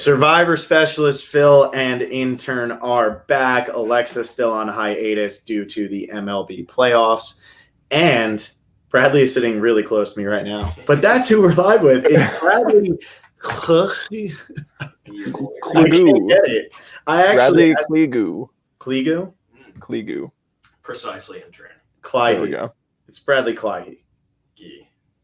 Survivor specialist Phil and intern are back. Alexa's still on hiatus due to the MLB playoffs. And Bradley is sitting really close to me right now. But that's who we're live with. It's Bradley. I can't get it. Bradley Kleihege. Kleihege? Kleihege. Precisely, intern. Kleihege. There we go. It's Bradley Kleihege.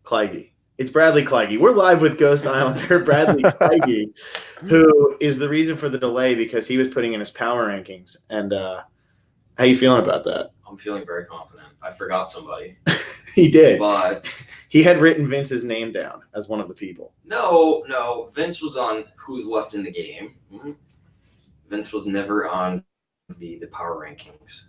Kleihege. It's Bradley Kleihege. We're live with Ghost Islander Bradley Kleihege, who is the reason for the delay because he was putting in his power rankings. And how you feeling about that? I'm feeling very confident. I forgot somebody. He did. But he had written Vince's name down as one of the people. No. Vince was on Who's Left in the Game. Mm-hmm. Vince was never on the power rankings.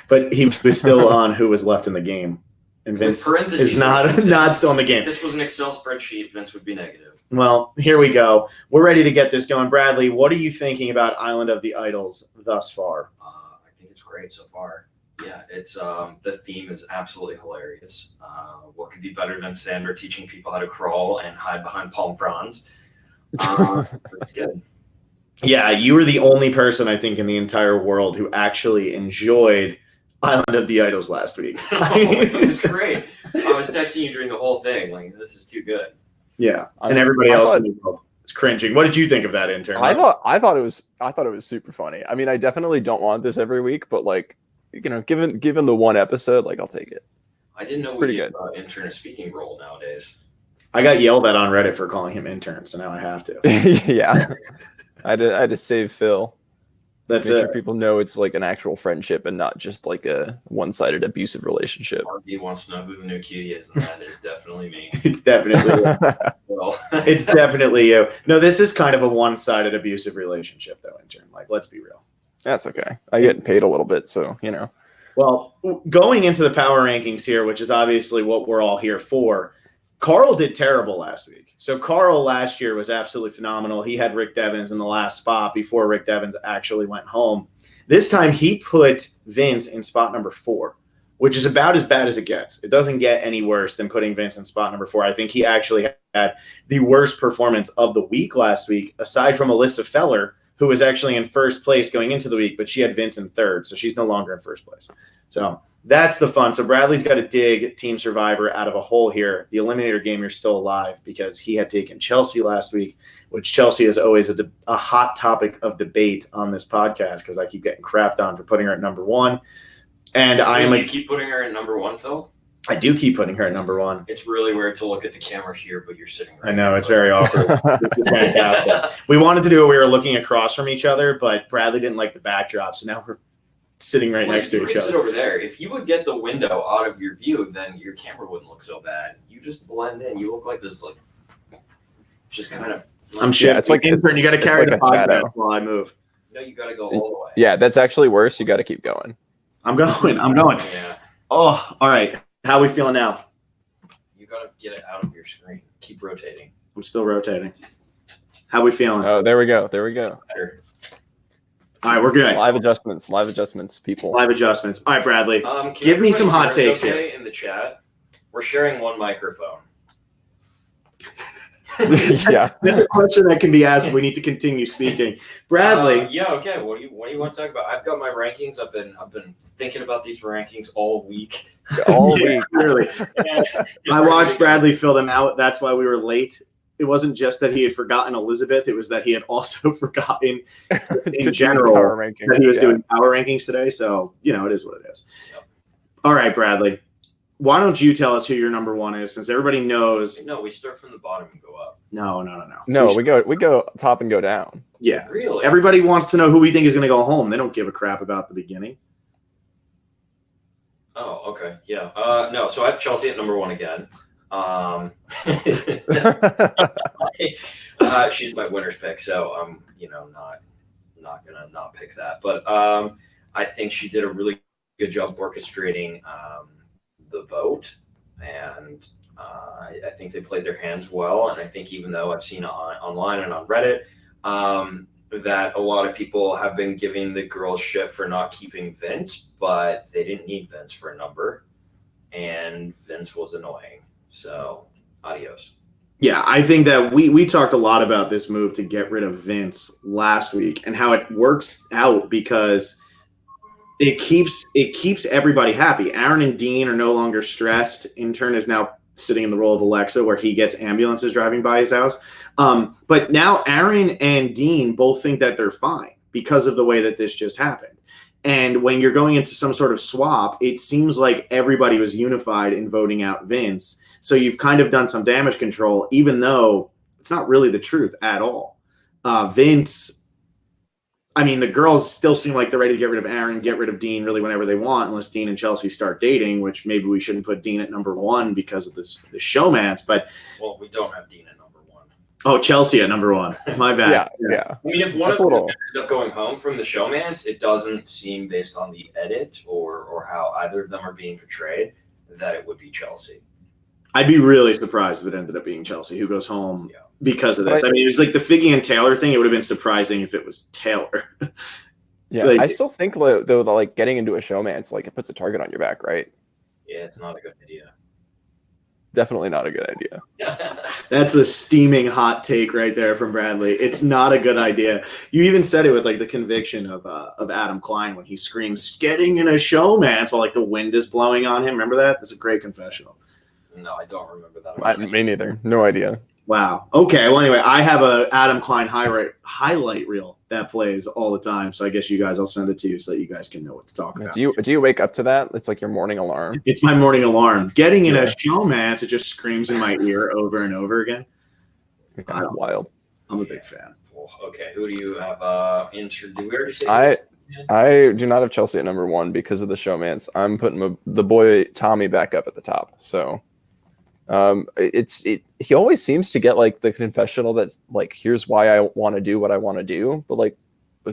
But he was still on Who Was Left in the Game. And Vince is not still in the game. If this was an Excel spreadsheet, Vince would be negative. Well, here we go. We're ready to get this going. Bradley, what are you thinking about Island of the Idols thus far? I think it's great so far. Yeah, it's the theme is absolutely hilarious. What could be better than Sandra teaching people how to crawl and hide behind palm fronds? It's good. Yeah, you were the only person, I think, in the entire world who actually enjoyed Island of the Idols last week. It was great. I was texting you during the whole thing. Like, this is too good. Yeah, and everybody else in the world is cringing. What did you think of that, intern? I thought it was super funny. I mean, I definitely don't want this every week, but like, you know, given the one episode, like, I'll take it. I didn't know we had intern a speaking role nowadays. I got yelled at on Reddit for calling him intern, so now I have to. Yeah, I had to save Phil. That's Make it. sure people know it's like an actual friendship and not just like a one-sided abusive relationship. RB wants to know who the new cutie is, and that is definitely me. It's definitely you. It's definitely you. No, this is kind of a one-sided abusive relationship, though, intern. Like, let's be real. That's okay. I get paid a little bit, so, you know. Well, going into the power rankings here, which is obviously what we're all here for, Carl did terrible last week. So Carl last year was absolutely phenomenal. He had Rick Devens in the last spot before Rick Devens actually went home. This time he put Vince in spot number 4, which is about as bad as it gets. It doesn't get any worse than putting Vince in spot number 4. I think he actually had the worst performance of the week last week, aside from Alyssa Feller, who was actually in first place going into the week, but she had Vince in third, so she's no longer in first place. So that's the fun. So Bradley's got to dig Team Survivor out of a hole here. The Eliminator game, you're still alive because he had taken Chelsea last week, which Chelsea is always a hot topic of debate on this podcast because I keep getting crapped on for putting her at number 1. And you keep putting her at number 1, Phil? I do keep putting her at number 1. It's really weird to look at the camera here, but you're sitting right I know, it's very awkward. It's fantastic. We wanted to do it. We were looking across from each other, but Bradley didn't like the backdrop, so now we're sitting right next to each other. Sit over there. If you would get the window out of your view, then your camera wouldn't look so bad. You just blend in. You look like this, like, just kind of. I'm shifting. It's like intern. You got to carry the podcast while I move. No, you got to go all the way. Yeah, that's actually worse. You got to keep going. I'm going. Yeah. Oh, all right. How are we feeling now? You got to get it out of your screen. Keep rotating. I'm still rotating. How are we feeling? Oh, there we go. Better. All right, we're good. Live adjustments, people. Live adjustments. All right, Bradley, give me some hot takes here. In the chat, we're sharing one microphone. Yeah, that's a question that can be asked. We need to continue speaking. Bradley. Yeah. Okay. What do you want to talk about? I've got my rankings. I've been thinking about these rankings all week. All week. Really. I watched Bradley fill them out. That's why we were late. It wasn't just that he had forgotten Elizabeth. It was that he had also forgotten in general that he was doing power rankings today. So, you know, it is what it is. Yep. All right, Bradley. Why don't you tell us who your number 1 is, since everybody knows? No, we start from the bottom and go up. No. No, we go top and go down. Yeah, really. Everybody wants to know who we think is going to go home. They don't give a crap about the beginning. Oh, okay, yeah. No, so I have Chelsea at number 1 again. She's my winner's pick, so I'm, not gonna not pick that. But I think she did a really good job orchestrating the vote, and I think they played their hands well. And I think even though I've seen online and on Reddit that a lot of people have been giving the girls shit for not keeping Vince, but they didn't need Vince for a number, and Vince was annoying. So, adios. Yeah, I think that we talked a lot about this move to get rid of Vince last week and how it works out because it keeps everybody happy. Aaron and Dean are no longer stressed. Intern is now sitting in the role of Alexa where he gets ambulances driving by his house. But now Aaron and Dean both think that they're fine because of the way that this just happened. And when you're going into some sort of swap, it seems like everybody was unified in voting out Vince. So you've kind of done some damage control, even though it's not really the truth at all. Vince, I mean, the girls still seem like they're ready to get rid of Aaron, get rid of Dean really whenever they want, unless Dean and Chelsea start dating, which maybe we shouldn't put Dean at number one because of the showmance. But well, we don't have Dean at number one. Oh, Chelsea at number one. My bad. Yeah. I mean, if one of them ended up going home from the showmance, it doesn't seem based on the edit or how either of them are being portrayed that it would be Chelsea. I'd be really surprised if it ended up being Chelsea who goes home because of this. I mean, it was like the Figgy and Taylor thing. It would have been surprising if it was Taylor. Yeah, I still think though that like getting into a showmance, like it puts a target on your back, right? Yeah, it's not a good idea. Definitely not a good idea. That's a steaming hot take right there from Bradley. It's not a good idea. You even said it with like the conviction of Adam Klein when he screams, "Getting in a showmance," while like the wind is blowing on him. Remember that? That's a great confessional. No, I don't remember that. Me neither. No idea. Wow. Okay. Well, anyway, I have a Adam Klein highlight reel that plays all the time. So I guess you guys, I'll send it to you so that you guys can know what to talk about. Do you wake up to that? It's like your morning alarm. It's my morning alarm. Getting in a showmance, it just screams in my ear over and over again. Wild. I'm a big fan. Okay. Who do you have? Did we already say? I do not have Chelsea at number one because of the showmance. I'm putting the boy Tommy back up at the top. So. He always seems to get like the confessional that's like, here's why I want to do what I want to do, but like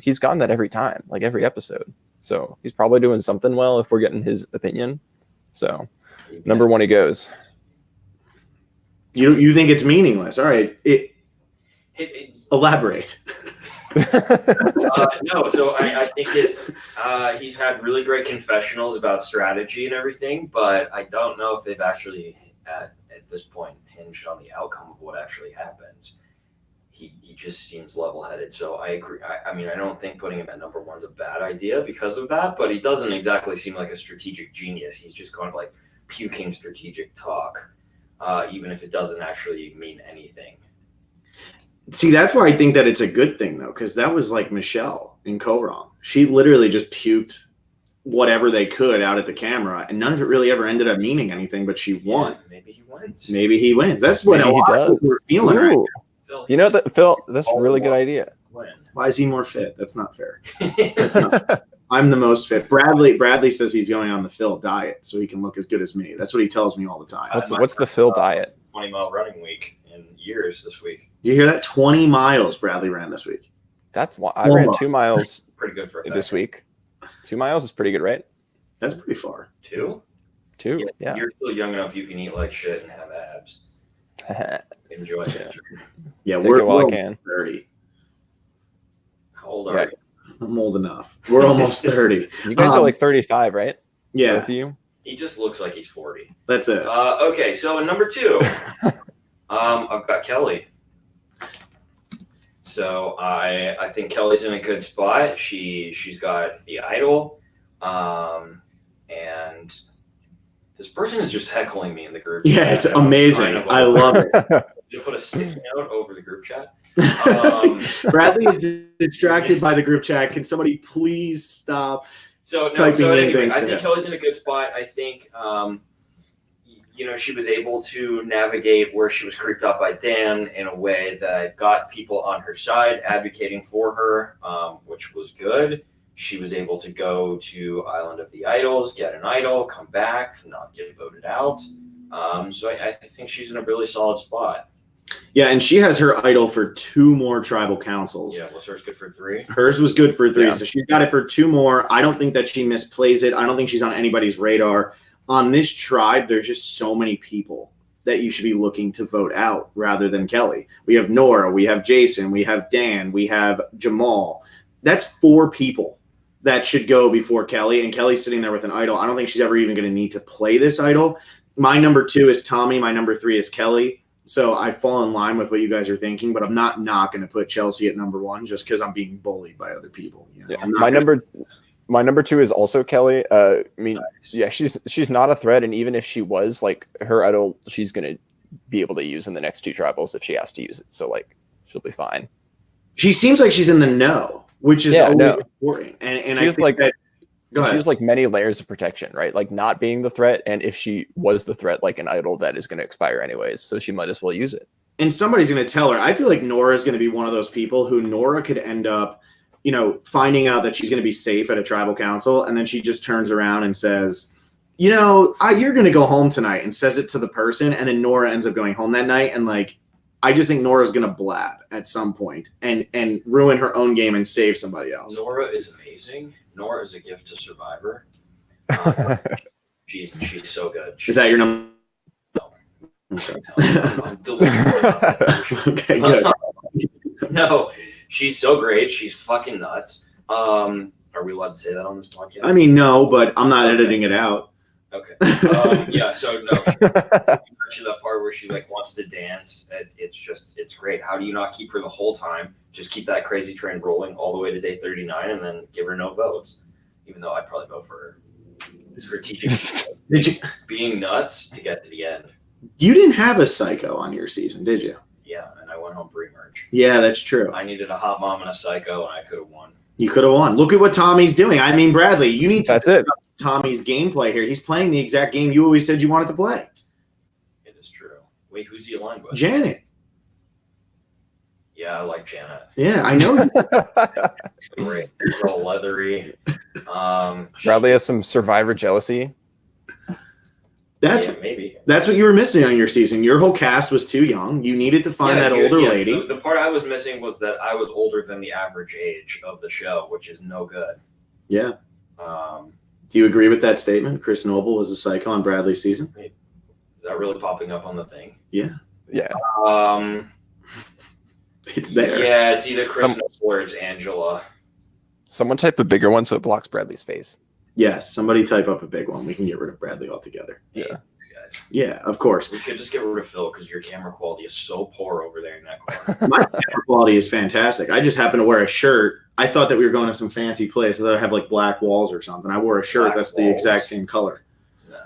he's gotten that every time, like every episode. So he's probably doing something well if we're getting his opinion. So number one he goes. You think it's meaningless? All right, elaborate. No, so I think he's had really great confessionals about strategy and everything, but I don't know if they've actually at this point hinged on the outcome of what actually happens. He just seems level-headed. So I agree. I mean, I don't think putting him at number one is a bad idea because of that, but he doesn't exactly seem like a strategic genius. He's just kind of like puking strategic talk, even if it doesn't actually mean anything. See, that's why I think that it's a good thing, though, because that was like Michelle in Co-Wrong. She literally just puked whatever they could out at the camera, and none of it really ever ended up meaning anything, but she won. Maybe he wins. Maybe he wins. That's what a lot of people are feeling right now. Phil, you know that, Phil, that's a really good idea. Why is he more fit? That's not fair. That's not. I'm the most fit. Bradley says he's going on the Phil diet so he can look as good as me. That's what he tells me all the time. What's the Phil diet? 20-mile running week in years this week. You hear that? 20 miles Bradley ran this week. I ran 2 miles pretty good for this week. 2 miles is pretty good, right? That's pretty far. 2? Yeah. You're still young enough you can eat like shit and have abs. Enjoy it. Yeah, we're 30. How old are you? I'm old enough. We're almost 30. You guys are like 35, right? Yeah. Both of you? He just looks like he's 40. That's it. Okay, so in number 2, I've got Kelly. So I think Kelly's in a good spot. She's got the idol, and this person is just heckling me in the group. Yeah, it's amazing. I love it. You put a sticky note over the group chat. Bradley is distracted by the group chat. Can somebody please stop? Anyway, I think Kelly's in a good spot. I think she was able to navigate where she was creeped out by Dan in a way that got people on her side advocating for her, which was good. She was able to go to Island of the Idols, get an idol, come back, not get voted out. So I think she's in a really solid spot. Yeah, and she has her idol for 2 more tribal councils. Yeah, was hers good for 3? Hers was good for 3, yeah. So she's got it for 2 more. I don't think that she misplays it. I don't think she's on anybody's radar. On this tribe, there's just so many people that you should be looking to vote out rather than Kelly. We have Nora, we have Jason, we have Dan, we have Jamal. That's 4 people that should go before Kelly, and Kelly's sitting there with an idol. I don't think she's ever even going to need to play this idol. My number 2 is Tommy. My number 3 is Kelly. So I fall in line with what you guys are thinking, but I'm not going to put Chelsea at number 1 just because I'm being bullied by other people. You know? Yeah. My number 2 is also Kelly. I mean, yeah, she's not a threat, and even if she was, like, her idol, she's gonna be able to use in the next 2 tribals if she has to use it. So, like, she'll be fine. She seems like she's in the know, which is always important. And I think that she has like many layers of protection, right? Like not being the threat, and if she was the threat, like an idol that is going to expire anyways, so she might as well use it. And somebody's going to tell her. I feel like Nora is going to be one of those people who Nora could end up, you know, finding out that she's going to be safe at a tribal council, and then she just turns around and says, you know, you're going to go home tonight, and says it to the person, and then Nora ends up going home that night, and like, I just think Nora's going to blab at some point and ruin her own game and save somebody else. Nora is amazing. Nora is a gift to Survivor. She's so good. Is that your number? No. I'm deleting. Okay, good. No, she's so great. She's fucking nuts. Are we allowed to say that on this podcast? I mean, no, but I'm not editing it out. Okay. Yeah. So no. Actually, that part where she like wants to dance, it's great. How do you not keep her the whole time? Just keep that crazy train rolling all the way to day 39, and then give her no votes. Even though I'd probably vote for her. Just for teaching being nuts to get to the end. You didn't have a psycho on your season, did you? Yeah, and I went home pre-merge. Yeah, that's true. I needed a hot mom and a psycho, and I could have won. You could have won. Look at what Tommy's doing. I mean, Bradley, you need to. That's it. Tommy's gameplay here. He's playing the exact game you always said you wanted to play. It is true. Wait, who's he aligned with? Janet. Yeah, I like Janet. Yeah, I know. Great. She's all leathery. Bradley has some Survivor jealousy. Yeah, maybe. That's what you were missing on your season. Your whole cast was too young. You needed to find that older lady. The part I was missing was that I was older than the average age of the show, which is no good. Yeah. Do you agree with that statement? Chris Noble was a psycho on Bradley's season? Is that really popping up on the thing? Yeah. Yeah. It's there. Yeah, it's either Chris Noble or it's Angela. Someone type a bigger one so it blocks Bradley's face. Yes, somebody type up a big one. We can get rid of Bradley altogether. Yeah. Guys. Yeah, of course. We could just get rid of Phil because your camera quality is so poor over there in that corner. My camera quality is fantastic. I just happen to wear a shirt. I thought that we were going to some fancy place. I thought I have like black walls or something. I wore a shirt that's the exact same color. No.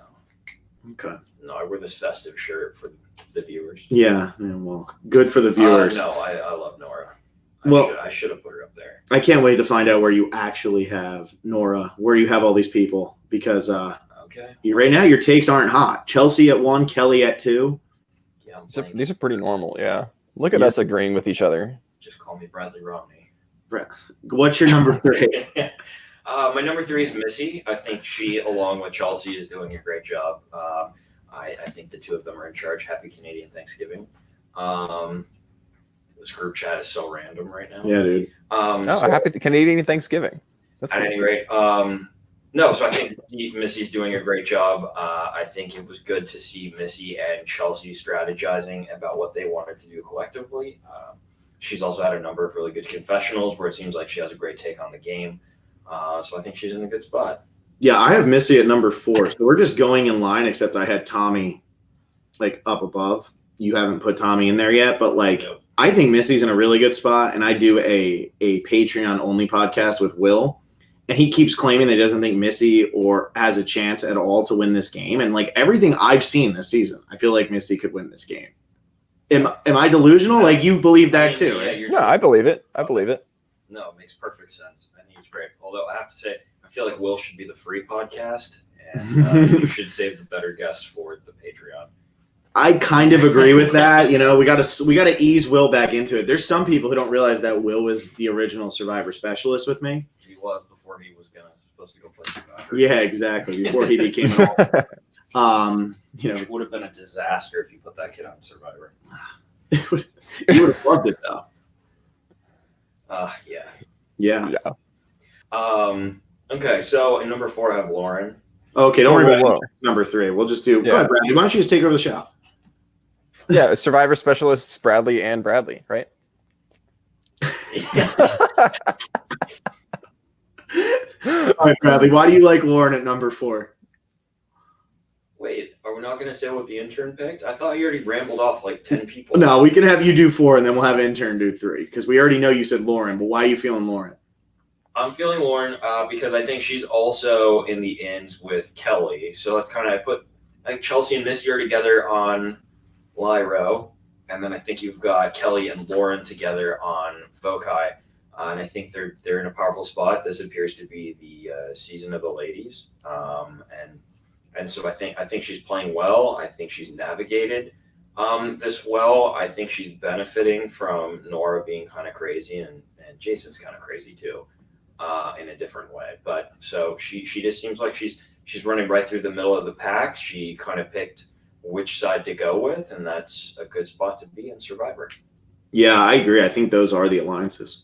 Okay. No, I wear this festive shirt for the viewers. Yeah, well, good for the viewers. No, I love Nora. I should have put her up there. I can't wait to find out where you actually have Nora, where you have all these people, because okay. Right now your takes aren't hot. Chelsea at 1, Kelly at 2. Yeah, these are pretty normal, yeah. Look at us agreeing with each other. Just call me Bradley Romney. What's your number 3? My number 3 is Missy. I think she, along with Chelsea, is doing a great job. I think the two of them are in charge. Happy Canadian Thanksgiving. This group chat is so random right now. Yeah, dude. Happy Canadian Thanksgiving. That's at any rate, no. So I think Missy's doing a great job. I think it was good to see Missy and Chelsea strategizing about what they wanted to do collectively. She's also had a number of really good confessionals where it seems like she has a great take on the game. So I think she's in a good spot. Yeah, I have Missy at number 4. So we're just going in line, except I had Tommy like up above. You haven't put Tommy in there yet, but like. Nope. I think Missy's in a really good spot, and I do a Patreon-only podcast with Will, and he keeps claiming that he doesn't think Missy has a chance at all to win this game. And, like, everything I've seen this season, I feel like Missy could win this game. Am I delusional? Like, you believe that too, right? No, I believe it. I believe it. No, it makes perfect sense. I think it's great. Although I have to say, I feel like Will should be the free podcast, and you should save the better guests for the Patreon. I kind of agree with that. You know, we got to ease Will back into it. There's some people who don't realize that Will was the original Survivor specialist with me. He was before he was supposed to go play Survivor. Yeah, exactly. Before he became an it would have been a disaster if you put that kid on Survivor. You would have loved it though. Yeah. Okay, so in number 4 I have Lauren. Okay, don't worry about number 3. We'll just do. Yeah. Go ahead, Bradley. Why don't you just take over the show? Yeah, Survivor specialists Bradley and Bradley, right? All right, Bradley. Why do you like Lauren at number 4? Wait, are we not going to say what the intern picked? I thought you already rambled off like 10 people. No, we can have you do 4, and then we'll have intern do 3, because we already know you said Lauren. But why are you feeling Lauren? I'm feeling Lauren because I think she's also in the ends with Kelly. So that's kind of I think Chelsea and Missy are together on Lyro, and then I think you've got Kelly and Lauren together on Vokai. And I think they're in a powerful spot. This appears to be the season of the ladies, and so I think she's playing well. I think she's navigated this well. I think she's benefiting from Nora being kind of crazy, and Jason's kind of crazy too, in a different way. But so she just seems like she's running right through the middle of the pack. She kind of picked which side to go with, and that's a good spot to be in Survivor. Yeah, I agree. I think those are the alliances.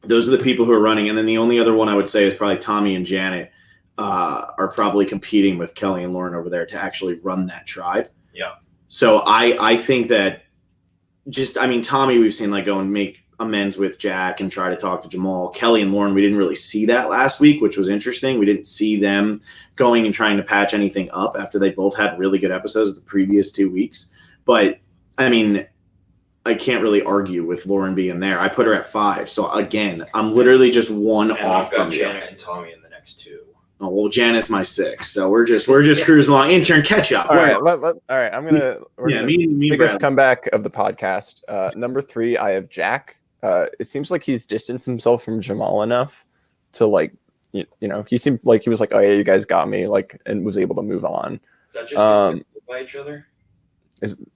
Those are the people who are running. And then the only other one I would say is probably Tommy and Janet are probably competing with Kelly and Lauren over there to actually run that tribe. Yeah. So I think that Tommy we've seen like go and make amends with Jack and try to talk to Jamal. Kelly and Lauren, we didn't really see that last week, which was interesting. We didn't see them going and trying to patch anything up after they both had really good episodes the previous 2 weeks. But, I mean, I can't really argue with Lauren being there. I put her at 5. So, again, I'm literally just one and off I've got from Janet and Tommy in the next 2. Oh, well, Janet's my 6. So we're just cruising along. Intern, catch up. All right, all right. We're gonna me biggest comeback of the podcast. Number 3, I have Jack. It seems like he's distanced himself from Jamal enough to like, he seemed like he was like, oh yeah, you guys got me, like, and was able to move on. Is that just by each other?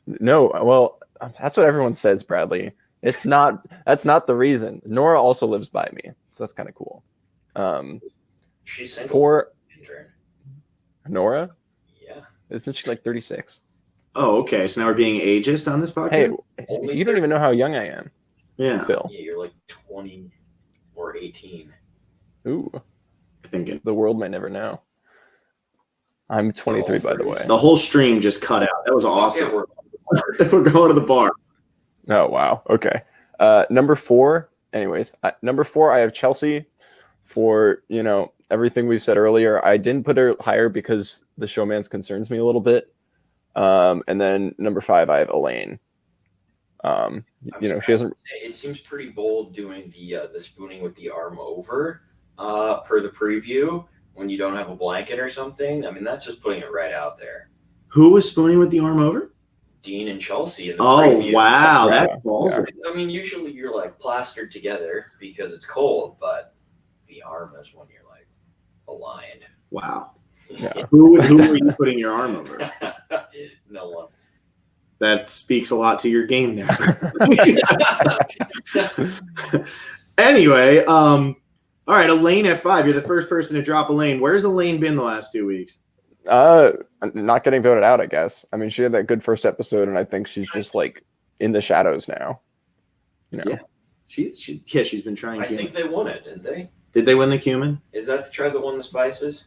Well, that's what everyone says, Bradley. It's not. That's not the reason. Nora also lives by me, so that's kind of cool. She's single. For Intern. Nora, Yeah. isn't she like 36? Oh, okay. So now we're being ageist on this podcast? Hey, you don't even know how young I am. Yeah. Phil. Yeah, you're like 20 or 18. Ooh. I think The world may never know. I'm 23, by the way. the whole stream just cut out. That was awesome. Yeah, We're going to the bar. Oh, wow. Okay. Number 4. Anyways, number 4, I have Chelsea for, everything we've said earlier. I didn't put her higher because the showman's concerns me a little bit. And then number 5, I have Elaine. She hasn't. It seems pretty bold doing the spooning with the arm over per the preview when you don't have a blanket or something. I mean, that's just putting it right out there. Who was spooning with the arm over? Dean and Chelsea in the Oh, preview. wow. Yeah. That's ballsy. I mean, usually you're like plastered together because it's cold, but the arm is when you're like aligned. Wow. Yeah. Who were you putting your arm over? No one. That speaks a lot to your game there. Anyway, all right, Elaine at 5. You're the first person to drop Elaine. Where's Elaine been the last 2 weeks? Not getting voted out, I guess. I mean, she had that good first episode, and I think she's just like in the shadows now. Yeah. She's been trying. I think they won it, didn't they? Did they win the cumin? Is that the tribe that won the spices?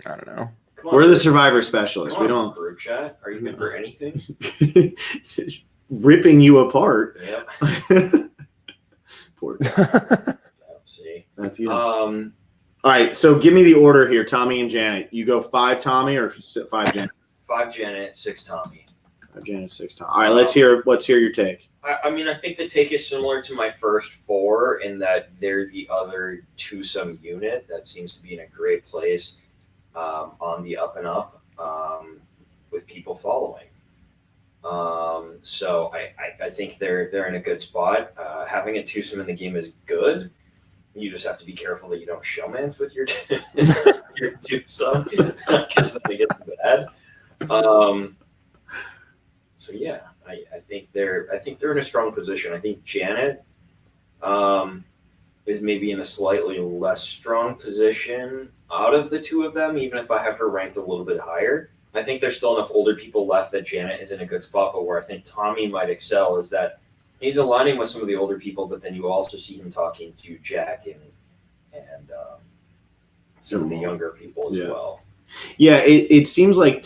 I don't know. Come on, We're the group- survivor specialists. come We on, don't group chat. Are you good for anything? ripping you apart. Yep. Poor. See. That's you. All right, so give me the order here, Tommy and Janet. You go 5 Tommy or 5 Janet? 5 Janet, 6 Tommy. 5 Janet, 6 Tommy. All right, let's hear your take. I mean, I think the take is similar to my first 4 in that they're the other twosome unit that seems to be in a great place on the up and up with people following. So I think they're in a good spot. Having a twosome in the game is good. You just have to be careful that you don't showmance with your twosome because then they get bad. So yeah, I think they're in a strong position. I think Janet is maybe in a slightly less strong position out of the 2 of them, even if I have her ranked a little bit higher. I think there's still enough older people left that Janet is in a good spot, but where I think Tommy might excel is that he's aligning with some of the older people, but then you also see him talking to Jack and some of the younger people as well. Yeah, it seems like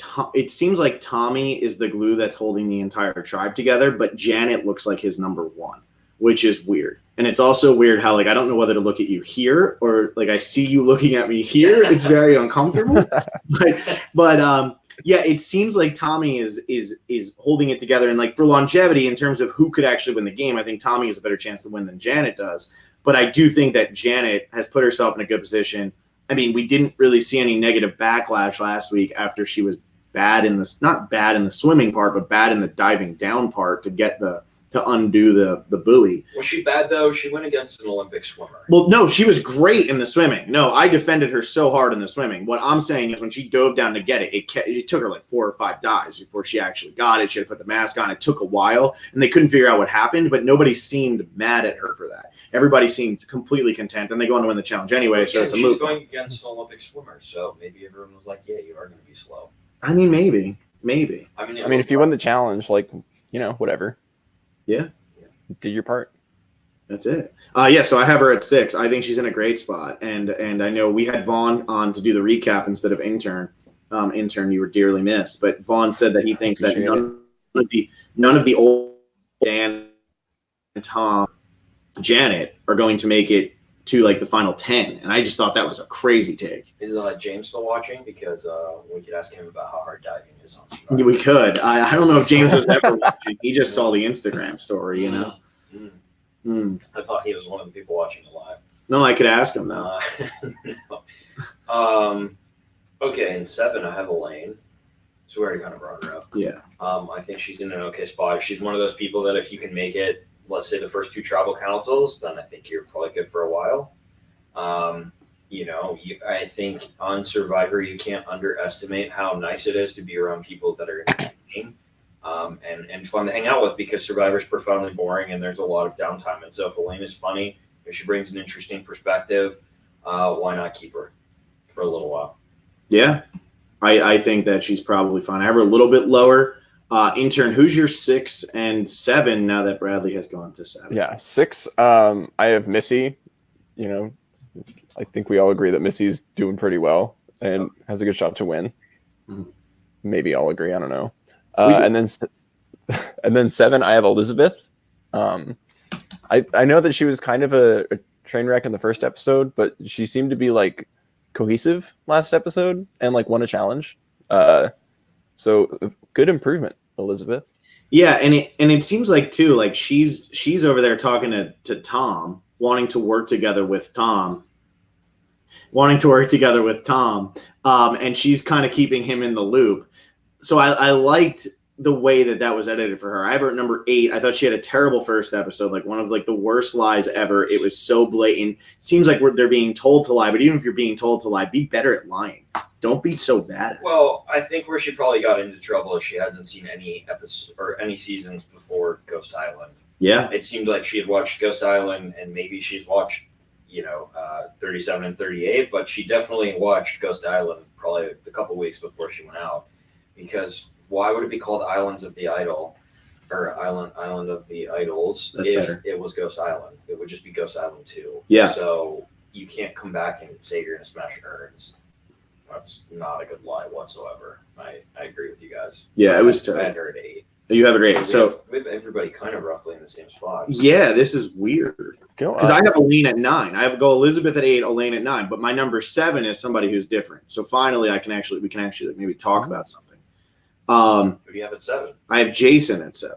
Tommy is the glue that's holding the entire tribe together, but Janet looks like his number 1, which is weird. And it's also weird how, like, I don't know whether to look at you here or, like, I see you looking at me here. It's very uncomfortable. but Yeah, it seems like Tommy is holding it together, and like for longevity in terms of who could actually win the game, I think Tommy has a better chance to win than Janet does. But I do think that Janet has put herself in a good position. I mean, we didn't really see any negative backlash last week after she was not bad in the swimming part, but bad in the diving down part to undo the buoy. Was she bad though? She went against an Olympic swimmer. Well, no, she was great in the swimming. No, I defended her so hard in the swimming. What I'm saying is when she dove down to get it, it took her like 4 or 5 dives before she actually got it. She had to put the mask on. It took a while, and they couldn't figure out what happened, but nobody seemed mad at her for that. Everybody seemed completely content, and they go on to win the challenge anyway, so it's a move. She's going against an Olympic swimmer, so maybe everyone was like, yeah, you are going to be slow. I mean, maybe. I mean, if you win the challenge, like, whatever. Yeah. Did your part. That's it. Yeah, so I have her at 6. I think she's in a great spot. And I know we had Vaughn on to do the recap instead of Intern. Intern, you were dearly missed. But Vaughn said that he thinks that none of the old Dan and Tom, Janet are going to make it to like the final 10. And I just thought that was a crazy take. Is James still watching? Because we could ask him about how hard diving is on Survivor. We could. I don't know if James was ever watching. He just saw the Instagram story, I thought he was one of the people watching it live. No, I could ask him though. No. Okay, in 7, I have Elaine. So we already kind of brought her up. Yeah. I think she's in an okay spot. She's one of those people that if you can make it, let's say the first 2 tribal councils, then I think you're probably good for a while. I think on Survivor, you can't underestimate how nice it is to be around people that are entertaining and fun to hang out with, because Survivor's profoundly boring and there's a lot of downtime. And so if Elaine is funny, if she brings an interesting perspective, why not keep her for a little while? Yeah, I think that she's probably fine. I have her a little bit lower. Intern, who's your 6 and 7 now that Bradley has gone to 7? Yeah, 6. I have Missy. I think we all agree that Missy's doing pretty well and has a good shot to win. Mm-hmm. Maybe all agree. I don't know. And then 7, I have Elizabeth. I know that she was kind of a train wreck in the first episode, but she seemed to be like cohesive last episode and like won a challenge. So good improvement, Elizabeth. Yeah, and it seems like too, like she's over there talking to Tom, wanting to work together with Tom, and she's kind of keeping him in the loop. So I liked the way that was edited for her. I have her at number 8. I thought she had a terrible first episode, like one of like the worst lies ever. It was so blatant. It seems like they're being told to lie, but even if you're being told to lie, be better at lying. Don't be so bad at it. Well, I think where she probably got into trouble is she hasn't seen any episodes or any seasons before Ghost Island. Yeah. It seemed like she had watched Ghost Island, and maybe she's watched 37 and 38, but she definitely watched Ghost Island probably a couple weeks before she went out. Because why would it be called Islands of the Idol or Island of the Idols it was Ghost Island? It would just be Ghost Island 2. Yeah. So you can't come back and say you're going to smash urns. That's not a good lie whatsoever. I agree with you guys. Yeah, it was terrible. I had her at 8. You have a great. So we have everybody kind of roughly in the same spot. Yeah, this is weird. Because I have Elaine at 9. I have Elizabeth at 8, Elaine at 9. But my number 7 is somebody who's different. So finally, we can actually maybe talk about something. Who do you have at 7? I have Jason at 7.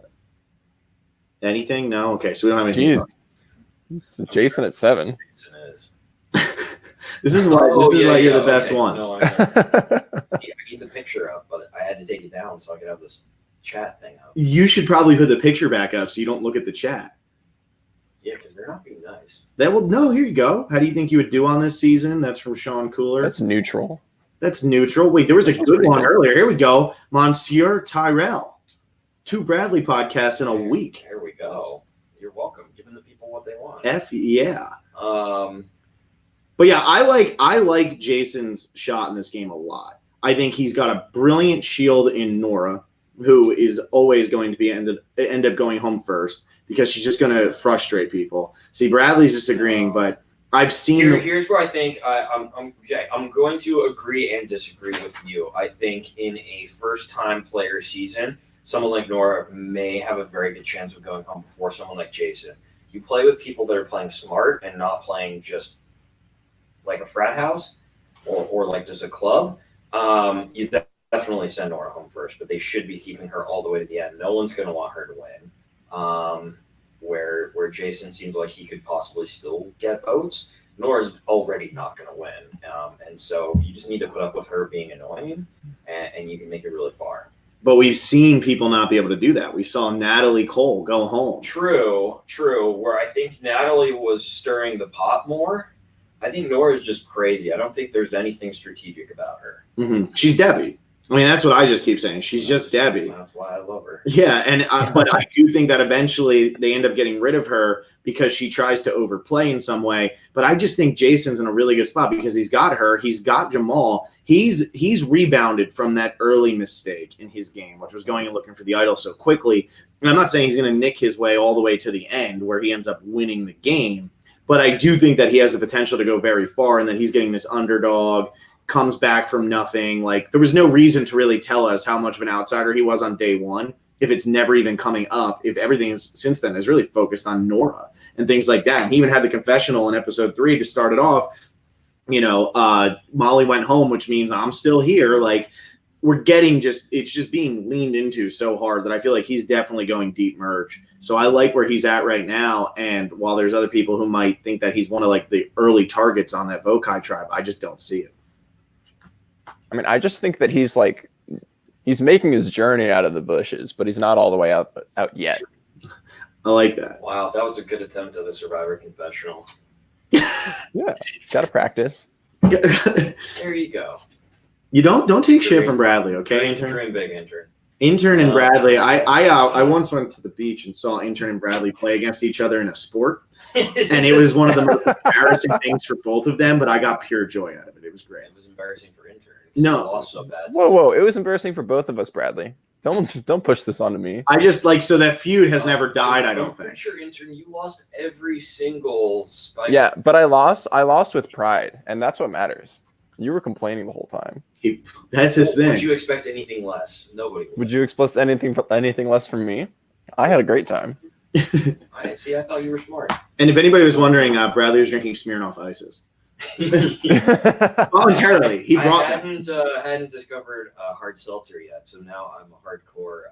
Anything? No. Okay, so we don't have anything. Jason at 7. Jason is. This is why you're the best one. No, I need the picture up, but I had to take it down so I could have this chat thing up. You should probably put the picture back up so you don't look at the chat. Yeah, because they're not being nice. No, here you go. How do you think you would do on this season? That's from Sean Cooler. That's neutral. Wait, there was a good one earlier. Here we go. Monsieur Tyrell. 2 Bradley podcasts in a week. Here we go. You're welcome. Giving the people what they want. Yeah. But yeah, I like Jason's shot in this game a lot. I think he's got a brilliant shield in Nora, who is always going to be end up going home first because she's just going to frustrate people. See, Bradley's disagreeing, but I've seen. Here's where I think I'm okay. I'm going to agree and disagree with you. I think in a first-time player season, someone like Nora may have a very good chance of going home before someone like Jason. You play with people that are playing smart and not playing just like a frat house or like just a club. You definitely send Nora home first, but they should be keeping her all the way to the end. No one's going to want her to win. Where Jason seems like he could possibly still get votes, Nora's already not going to win. And so you just need to put up with her being annoying, and you can make it really far. But we've seen people not be able to do that. We saw Natalie Cole go home. True. Where I think Natalie was stirring the pot more. I think Nora's just crazy. I don't think there's anything strategic about her. Mm-hmm. She's Debbie. I mean, that's what I just keep saying. She's just Debbie. That's why I love her. Yeah, and but I do think that eventually they end up getting rid of her because she tries to overplay in some way. But I just think Jason's in a really good spot because he's got her. He's got Jamal. He's rebounded from that early mistake in his game, which was going and looking for the idol so quickly. And I'm not saying he's going to nick his way all the way to the end where he ends up winning the game. But I do think that he has the potential to go very far and that he's getting this underdog, comes back from nothing. Like, there was no reason to really tell us how much of an outsider he was on day one if it's never even coming up, if everything is since then is really focused on Nora and things like that. And he even had the confessional in episode 3 to start it off. You know, Molly went home, which means I'm still here. Like, we're getting it's just being leaned into so hard that I feel like he's definitely going deep merge. So I like where he's at right now. And while there's other people who might think that he's one of like the early targets on that Vokai tribe, I just don't see it. I mean, I just think that he's making his journey out of the bushes, but he's not all the way out yet. I like that. Wow, that was a good attempt at the Survivor confessional. Yeah, got to practice. There you go. You don't take shit from Bradley, okay, Intern? Dream big, Intern. Intern and Bradley. I once went to the beach and saw Intern and Bradley play against each other in a sport, and it was one of the most embarrassing things for both of them. But I got pure joy out of it. It was great. It was embarrassing for Intern. No. Lost so bad. Whoa! It was embarrassing for both of us, Bradley. Don't push this onto me. I just so that feud has never died. I don't think. Sure, Intern, you lost every single spike. Yeah, but I lost with pride, and that's what matters. You were complaining the whole time. That's his thing. Would you expect anything less? Nobody would. You expect anything less from me? I had a great time. I thought you were smart. And if anybody was wondering, Bradley was drinking Smirnoff Ices. Voluntarily, he brought. I hadn't discovered hard seltzer yet, so now I'm a hardcore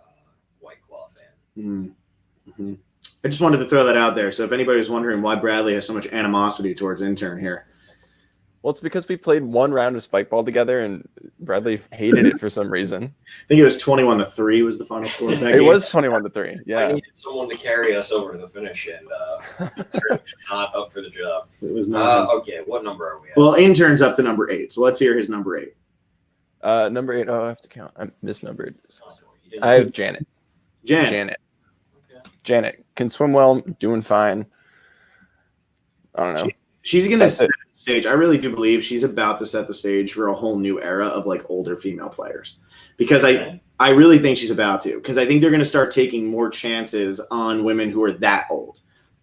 White Claw fan. Mm-hmm. I just wanted to throw that out there. So if anybody was wondering why Bradley has so much animosity towards Intern here. Well, it's because we played one round of spike ball together, and Bradley hated it for some reason. I think it was 21-3 was the final score of that game. It was 21-3. Yeah. I needed someone to carry us over to the finish, and Intern's not up for the job. It was not. Okay, what number are we at? Well, Intern's up to number 8, so let's hear his number 8. Number 8. Oh, I have to count. I'm misnumbered. I have Janet. Janet. Okay. Janet can swim well, doing fine. I don't know. She's going to set the stage. I really do believe she's about to set the stage for a whole new era of like older female players, because I really think she's about to, because I think they're going to start taking more chances on women who are that old.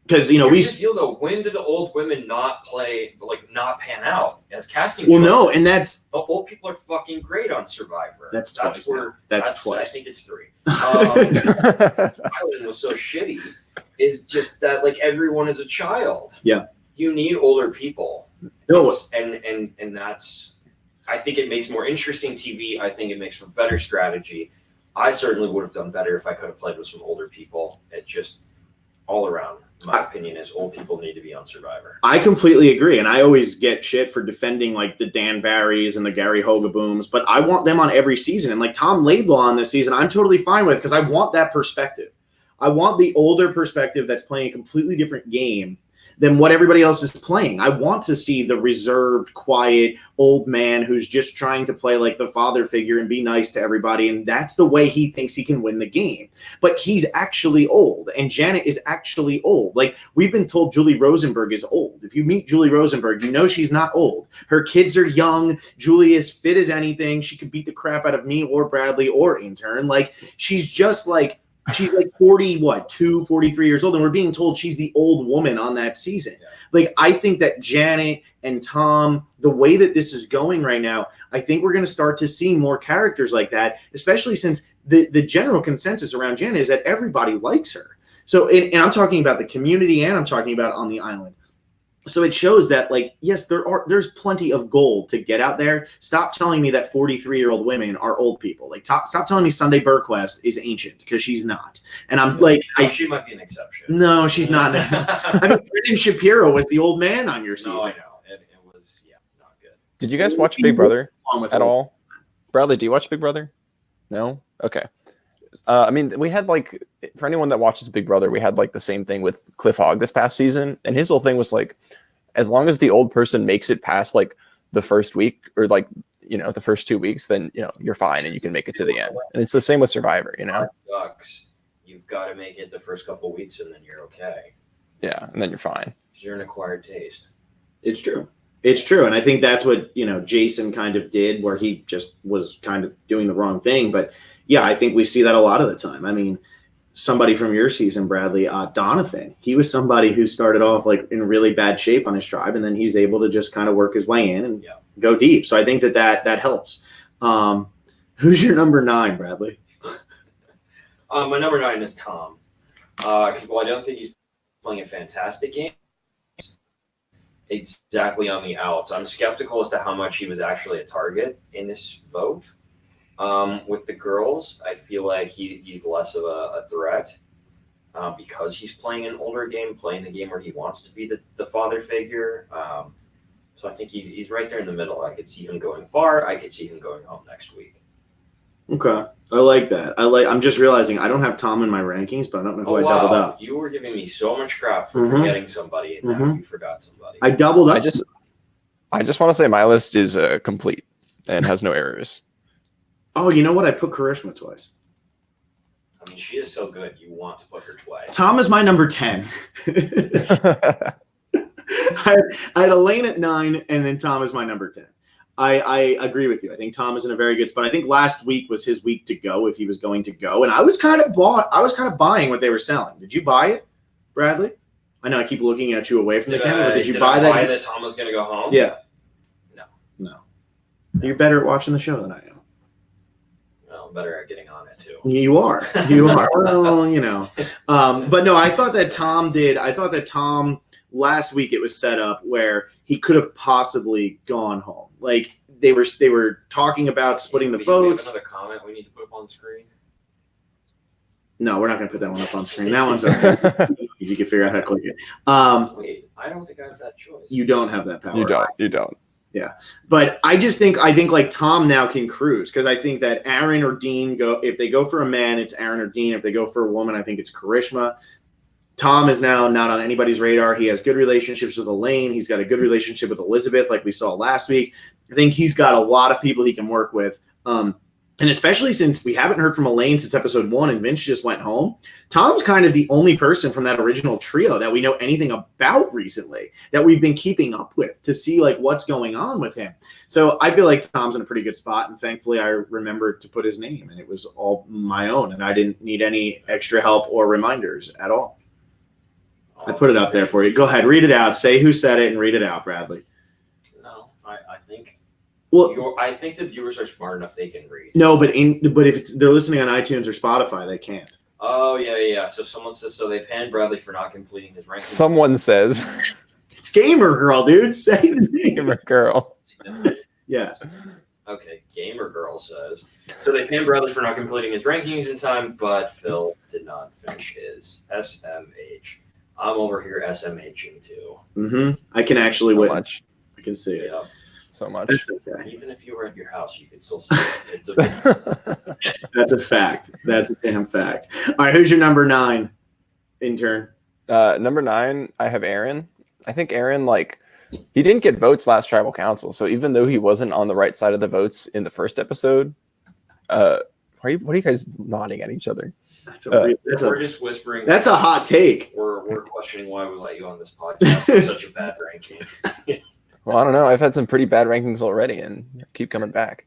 Because Here's the deal though, when do the old women not pan out as casting? Well, no, and that's the old people are fucking great on Survivor. That's twice. I think it's 3. Island was so shitty. Is just that like everyone is a child. Yeah. You need older people. No, and that's, I think it makes more interesting TV. I think it makes for better strategy. I certainly would have done better if I could have played with some older people. It just all around, my opinion is old people need to be on Survivor. I completely agree, and I always get shit for defending like the Dan Barrys and the Gary Hogabooms, but I want them on every season. And like Tom Laidlaw on this season, I'm totally fine with, because I want that perspective. I want the older perspective that's playing a completely different game than what everybody else is playing. I want to see the reserved, quiet old man who's just trying to play like the father figure and be nice to everybody. And that's the way he thinks he can win the game. But he's actually old, and Janet is actually old. Like, we've been told Julie Rosenberg is old. If you meet Julie Rosenberg, you know she's not old. Her kids are young. Julie is fit as anything. She could beat the crap out of me or Bradley or Intern. Like, she's just like, she's like 43 years old, and we're being told she's the old woman on that season. Yeah. Like, I think that Janet and Tom, the way that this is going right now, I think we're going to start to see more characters like that, especially since the general consensus around Janet is that everybody likes her. So, and I'm talking about the community, and I'm talking about on the island. So it shows that, like, yes, there's plenty of gold to get out there. Stop telling me that 43-year-old women are old people. Like, stop telling me Sunday Burquest is ancient, because she's not. And I'm like, she might be an exception. No, she's not an exception. I mean, Brendan Shapiro was the old man on your season. No, I know. It was, not good. Did you guys watch Big Brother at all? Bradley, do you watch Big Brother? No? Okay. I mean, we had, like, for anyone that watches Big Brother, we had, like, the same thing with Cliff Hogg this past season. And his whole thing was, like, as long as the old person makes it past, like, the first week or, like, the first 2 weeks, then, you're fine and you can make it to the end. And it's the same with Survivor, Sucks. You've got to make it the first couple of weeks and then you're okay. Yeah, and then you're fine. You're an acquired taste. It's true. It's true. And I think that's what, Jason kind of did, where he just was kind of doing the wrong thing. But yeah, I think we see that a lot of the time. I mean, somebody from your season, Bradley, Donathan, he was somebody who started off like in really bad shape on his tribe, and then he was able to just kind of work his way in and go deep. So I think that helps. Who's your number 9, Bradley? My number 9 is Tom. Because I don't think he's playing a fantastic game. Exactly on the outs. I'm skeptical as to how much he was actually a target in this vote. With the girls, I feel like he's less of a threat because he's playing an older game, playing the game where he wants to be the father figure. So I think he's right there in the middle. I could see him going far. I could see him going home next week. Okay. I like that. I'm just realizing I don't have Tom in my rankings, but I don't know who I doubled up. You were giving me so much crap for forgetting somebody, and now you forgot somebody. I doubled up. I just want to say my list is complete and has no errors. Oh, you know what? I put Karishma twice. I mean, she is so good. You want to put her twice. Tom is my number 10. I had Elaine at 9, and then Tom is my number 10. I agree with you. I think Tom is in a very good spot. I think last week was his week to go if he was going to go, and I was kind of buying what they were selling. Did you buy it, Bradley? I know I keep looking at you away from the camera. But did you buy that? That Tom was going to go home? Yeah. No. You're better at watching the show than I am. Well, I'm better at getting on it too. You are. Well, but no, I thought that Tom last week it was set up where he could have possibly gone home. Like they were talking about splitting the votes. Another comment we need to put up on the screen. No, we're not going to put that one up on screen. That one's okay. If you can figure out how to click it. Wait, I don't think I have that choice. You don't have that power. You don't. Yeah. But I think like Tom now can cruise, because I think that Aaron or Dean if they go for a man, it's Aaron or Dean. If they go for a woman, I think it's Karishma. Tom is now not on anybody's radar. He has good relationships with Elaine. He's got a good relationship with Elizabeth, like we saw last week. I think he's got a lot of people he can work with. And especially since we haven't heard from Elaine since episode 1 and Vince just went home, Tom's kind of the only person from that original trio that we know anything about recently, that we've been keeping up with to see like what's going on with him. So I feel like Tom's in a pretty good spot, and thankfully I remembered to put his name, and it was all my own, and I didn't need any extra help or reminders at all. I put it up there for you. Go ahead, read it out. Say who said it and read it out, Bradley. No, I think. Well, I think the viewers are smart enough they can read. No, but if they're listening on iTunes or Spotify, they can't. Oh yeah. So someone says they panned Bradley for not completing his ranking. Someone says it's Gamer Girl, dude. Say the name. Gamer Girl. Yes. Okay, Gamer Girl says. So they panned Bradley for not completing his rankings in time, but Phil did not finish his SMH. I'm over here SMHing too. Mm-hmm. I can actually witness. I can see it. Yeah. So much. Okay. Even if you were at your house, you could still see it. It's okay. That's a fact. That's a damn fact. All right, who's your number 9, intern? Number 9, I have Aaron. I think Aaron, he didn't get votes last tribal council, so even though he wasn't on the right side of the votes in the first episode, what are you guys nodding at each other? We're just whispering. That's a hot take. We're questioning why we let you on this podcast with such a bad ranking. Well, I don't know. I've had some pretty bad rankings already, and keep coming back.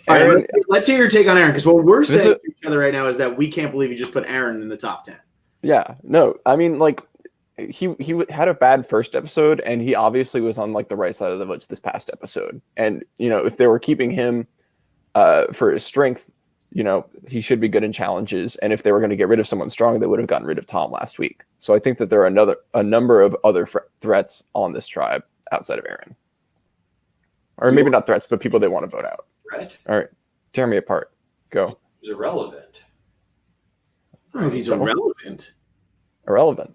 Aaron, let's hear your take on Aaron, because what we're saying to each other right now is that we can't believe you just put Aaron in the top 10. Yeah, no, I mean, he had a bad first episode, and he obviously was on the right side of the votes this past episode. And if they were keeping him for his strength, he should be good in challenges. And if they were going to get rid of someone strong, they would have gotten rid of Tom last week. So I think that there are a number of other threats on this tribe outside of Aaron. Or maybe not threats, but people they want to vote out. Right. All right. Tear me apart. Go. He's irrelevant. I don't know if he's irrelevant. Irrelevant.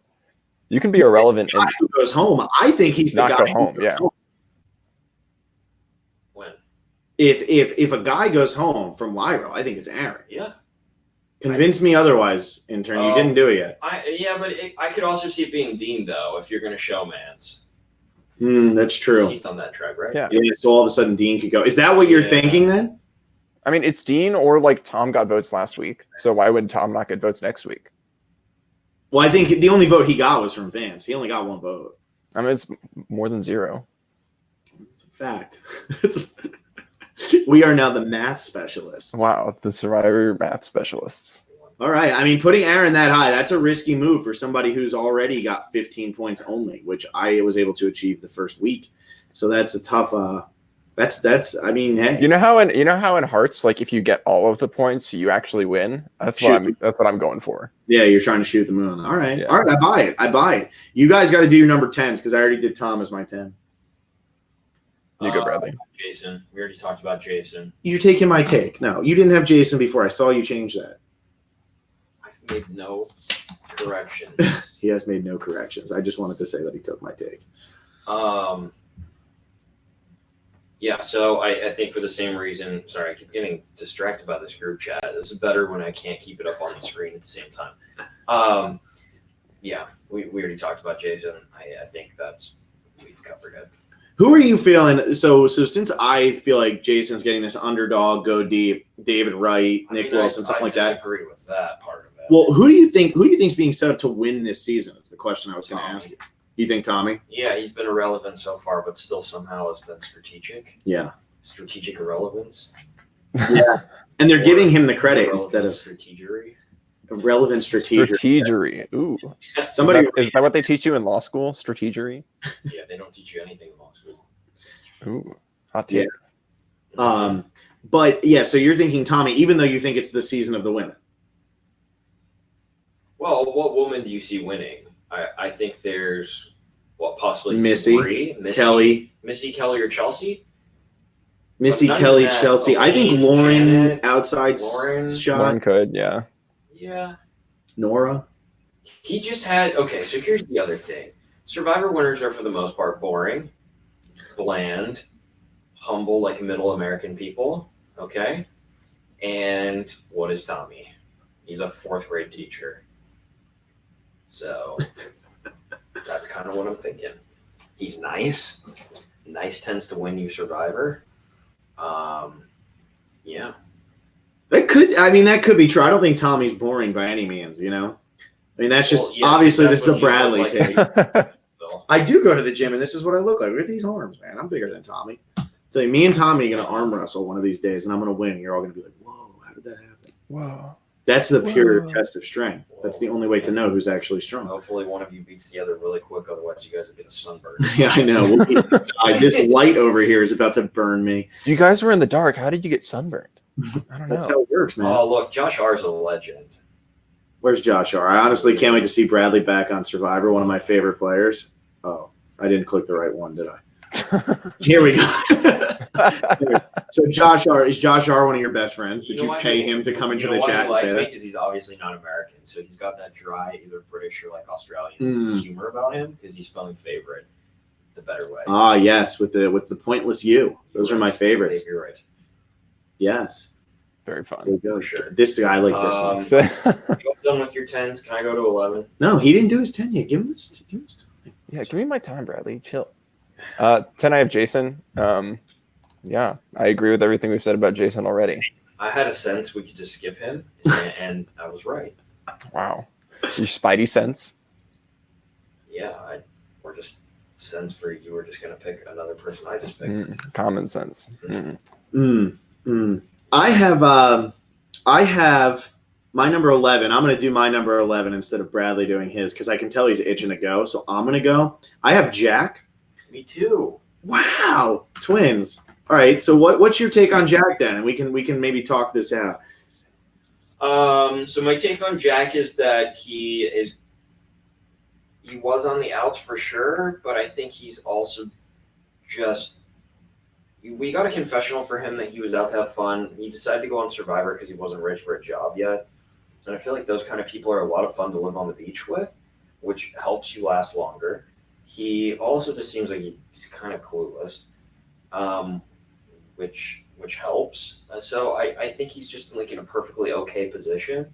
You can be irrelevant The guy who goes home. I think he's the not guy go home. who goes Yeah. home. When? If a guy goes home from Lyra, I think it's Aaron. Yeah. Convince me otherwise, intern. You didn't do it yet. I could also see it being Dean though, if you're going to showmance. That's true. He's on that tribe, right? Yeah. So all of a sudden Dean could go. Is that what you're thinking then? I mean, it's Dean or like Tom got votes last week. So why would Tom not get votes next week? Well, I think the only vote he got was from Vance. He only got one vote. I mean, it's more than zero. It's a fact. We are now the math specialists. Wow, the Survivor math specialists. All right. I mean, putting Aaron that high, that's a risky move for somebody who's already got 15 points only, which I was able to achieve the first week. So that's a tough that's I mean, hey. You know how in Hearts, like if you get all of the points, you actually win. That's what I'm going for. Yeah, you're trying to shoot the moon. All right. Yeah. All right, I buy it. You guys got to do your number 10s because I already did Tom as my 10. You go, Bradley. Jason. We already talked about Jason. You're taking my take. No, you didn't have Jason before. I saw you change that. I've made no corrections. He has made no corrections. I just wanted to say that he took my take. Yeah, so I think for the same reason, sorry, I keep getting distracted by this group chat. This is better when I can't keep it up on the screen at the same time. Yeah, we already talked about Jason. I think we've covered it. Who are you feeling? So since I feel like Jason's getting this underdog, go deep, David Wright, Nick Wilson, something like that. I disagree with that part of it. Well, who do you think's being set up to win this season? It's the question I was going to ask you. You think Tommy? Yeah, he's been irrelevant so far, but still somehow has been strategic. Yeah. Strategic irrelevance. Yeah. And they're giving him the credit instead of strategery. Relevant strategery. Strategery. Ooh. Somebody is that what they teach you in law school? Strategery? Yeah, they don't teach you anything in law school. Ooh. Hot take. Yeah. But yeah, so you're thinking Tommy, even though you think it's the season of the women. Well, what woman do you see winning? I think there's possibly Missy, three. Kelly, or Chelsea. Missy, Kelly, Chelsea. I think Lauren Janet, outside shot. Lauren could, yeah. Yeah. Nora. He just had so here's the other thing. Survivor winners are for the most part boring, bland, humble like middle American people. Okay. And what is Tommy? He's a 4th grade teacher. So that's kind of what I'm thinking. He's nice. Nice tends to win you Survivor. Yeah. That could be true. I don't think Tommy's boring by any means, I mean, that's just obviously this is a Bradley take. I do go to the gym and this is what I look like. Look at these arms, man. I'm bigger than Tommy. So me and Tommy are going to arm wrestle one of these days and I'm going to win. You're all going to be like, whoa, how did that happen? Whoa. That's the pure test of strength. That's the only way to know who's actually strong. Hopefully one of you beats the other really quick, otherwise you guys will get a sunburn. Yeah, I know. We'll be inside. This light over here is about to burn me. You guys were in the dark. How did you get sunburned? I don't know. That's how it works, man. Oh, look, Josh R. is a legend. Where's Josh R? I honestly can't wait to see Bradley back on Survivor, one of my favorite players. Oh, I didn't click the right one, did I? Here we go. So Josh R, is Josh R one of your best friends? Did you pay him to come into the chat and say that? Because he's obviously not American, so he's got that dry, either British or like Australian humor about him. Because he's spelling favorite the better way. Ah, yes, with the pointless U. Those are my favorites. Favorite. Yes. Very fun. There you go. Sure. This guy, I like this one. You done with your 10s? Can I go to 11? No, he didn't do his 10 yet. Give him this. Yeah, give me my time, Bradley. Chill. 10, I have Jason. Yeah, I agree with everything we've said about Jason already. I had a sense we could just skip him, and I was right. Wow. Your spidey sense? Yeah, or just sense for you were just going to pick another person I just picked. Common sense. I have my number 11. I'm going to do my number 11 instead of Bradley doing his because I can tell he's itching to go. So I'm going to go. I have Jack. Me too. Wow, twins. All right. So what's your take on Jack then? And we can maybe talk this out. So my take on Jack is that he was on the outs for sure, but I think he's also just. We got a confessional for him that he was out to have fun. He decided to go on Survivor because he wasn't ready for a job yet. And I feel like those kind of people are a lot of fun to live on the beach with, which helps you last longer. He also just seems like he's kind of clueless, which helps. So I think he's just like in a perfectly okay position.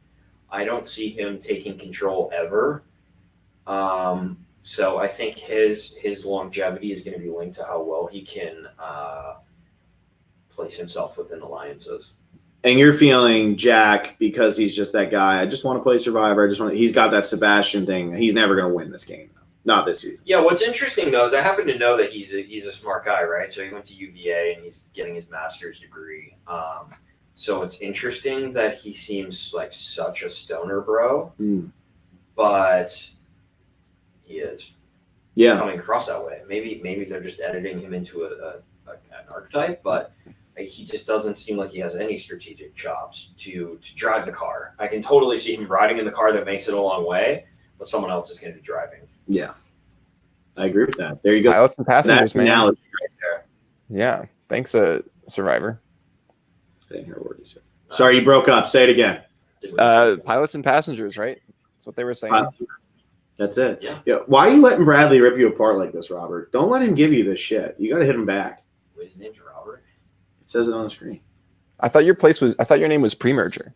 I don't see him taking control ever. So I think his longevity is going to be linked to how well he can place himself within alliances. And you're feeling Jack because he's just that guy. I just want to play Survivor. He's got that Sebastian thing. He's never going to win this game, though. Not this season. Yeah, what's interesting though is I happen to know that he's a smart guy, right? So he went to UVA and he's getting his master's degree. So it's interesting that he seems like such a stoner bro, but he is coming across that way. Maybe they're just editing him into an archetype, but he just doesn't seem like he has any strategic chops to drive the car. I can totally see him riding in the car that makes it a long way, but someone else is going to be driving. Yeah, I agree with that. There you go. Pilots and passengers, man. Right there. Yeah, thanks, Survivor. I didn't hear a word you said. Sorry, you broke up. Say it again. Pilots and passengers, right? That's what they were saying. That's it. Yeah. Why are you letting Bradley rip you apart like this, Robert? Don't let him give you this shit. You got to hit him back. Wait, his name's Robert? It says it on the screen. I thought your name was pre-merger.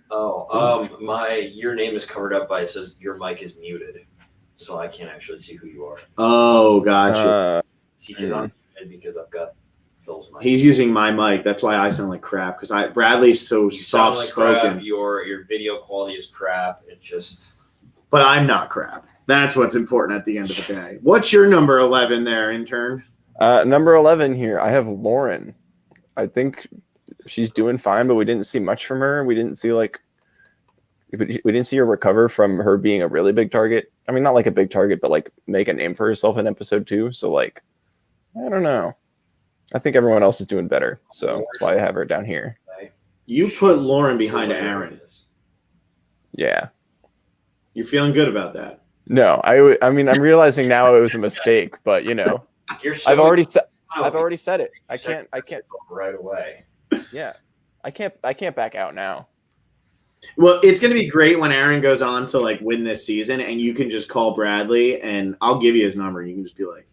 Oh, your name is covered up by, it says your mic is muted, so I can't actually see who you are. Oh, gotcha. See, because I've got Phil's mic. He's using my mic. That's why I sound like crap, because Bradley's so soft-spoken. Like your video quality is crap. It just... But I'm not crap. That's what's important at the end of the day. What's your number 11 there, intern? Number 11 here, I have Lauren. I think she's doing fine, but we didn't see much from her. We didn't see her recover from her being a really big target. I mean, not like a big target, but like make a name for herself in episode 2. So like, I don't know. I think everyone else is doing better. So that's why I have her down here. You put Lauren behind Aaron. Yeah. You're feeling good about that? No, I mean, I'm realizing now it was a mistake, but I've already said it. I can't right away. Yeah. I can't back out now. Well, it's going to be great when Aaron goes on to like win this season and you can just call Bradley and I'll give you his number. You can just be like,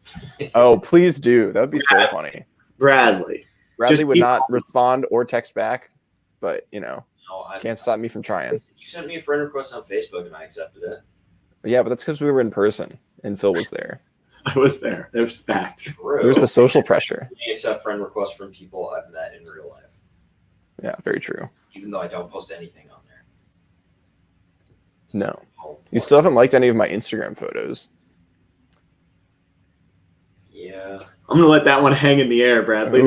oh, please do. That would be so funny. Bradley would not respond or text back, but can't stop me from trying. You sent me a friend request on Facebook and I accepted it. Yeah, but that's because we were in person and Phil was there. I was there. It was fact. True. There's the social pressure. I accept friend requests from people I've met in real life. Yeah, very true. Even though I don't post anything on there. No. You still haven't liked any of my Instagram photos. Yeah. I'm going to let that one hang in the air, Bradley.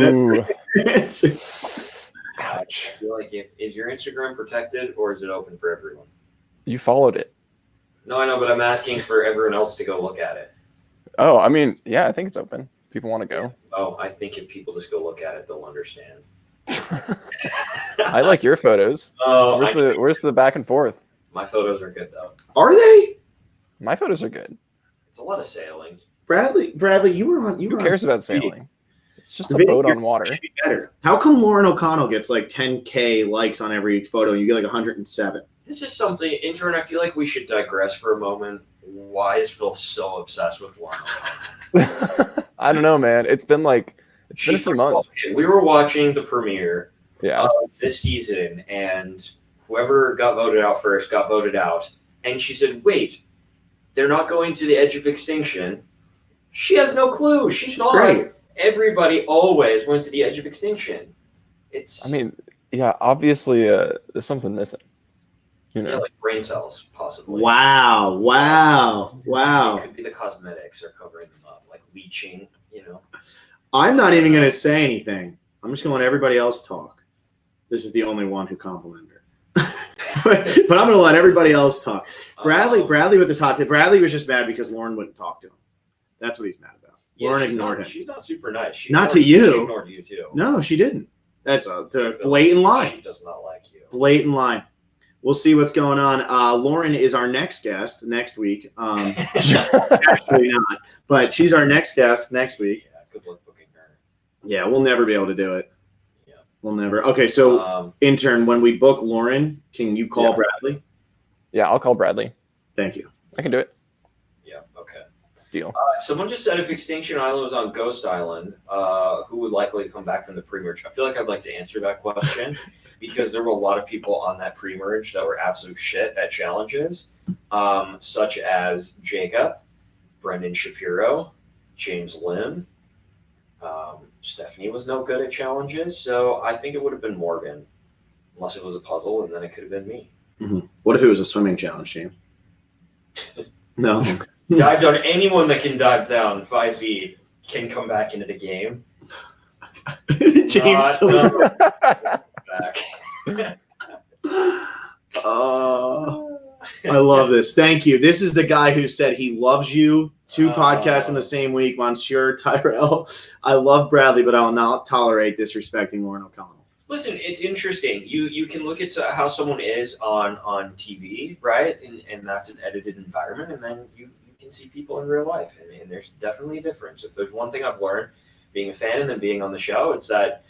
Ouch. I feel like is your Instagram protected or is it open for everyone? You followed it. No, I know, but I'm asking for everyone else to go look at it. Oh, I mean, yeah, I think it's open. People want to go. Oh, I think if people just go look at it, they'll understand. I like your photos. Oh, where's the back and forth? My photos are good though. Are they? My photos are good. It's a lot of sailing. Bradley, you were on. Who cares about sailing? It's just a boat on water. Better. How come Lauren O'Connell gets like 10K likes on every photo and you get like 107? This is something, intern. I feel like we should digress for a moment. Why is Phil so obsessed with Lauren O'Connell? I don't know, man. It's been a few months. We were watching the premiere of this season, and whoever got voted out first got voted out. And she said, wait, they're not going to the edge of extinction. She has no clue. She's not. Great. Everybody always went to the edge of extinction. Obviously there's something missing. Yeah, like brain cells, possibly. Wow. It could be the cosmetics are covering them up, like leaching, I'm not even going to say anything. I'm just going to let everybody else talk. This is the only one who complimented her. but I'm going to let everybody else talk. Bradley with this hot tip. Bradley was just mad because Lauren wouldn't talk to him. That's what he's mad about. Lauren ignored him. She's not super nice. Not to you. She ignored you too. No, she didn't. That's a blatant lie. She does not like you. Blatant lie. we'll see what's going on. Lauren is our next guest next week. Actually not, but she's our next guest next week. Yeah, good luck booking her. Yeah, we'll never be able to do it. Yeah. We'll never. Okay, so intern, when we book Lauren, can you call Bradley? Yeah, I'll call Bradley. Thank you. I can do it. Yeah, okay. Deal. Someone just said if Extinction Island was on Ghost Island, who would likely come back from the pre-merge? I feel like I'd like to answer that question because there were a lot of people on that pre-merge that were absolute shit at challenges, such as Jacob, Brendan Shapiro, James Lim. Stephanie was no good at challenges, so I think it would have been Morgan, unless it was a puzzle, and then it could have been me. Mm-hmm. What if it was a swimming challenge, James? No. Dive down. Anyone that can dive down 5 feet can come back into the game. James back. I love this. Thank you. This is the guy who said he loves you. 2 podcasts in the same week. Monsieur Tyrell. I love Bradley, but I will not tolerate disrespecting Lauren O'Connell. Listen, it's interesting. You can look at how someone is on TV, right? And that's an edited environment, and then you can see people in real life, and there's definitely a difference. If there's one thing I've learned being a fan and then being on the show, it's that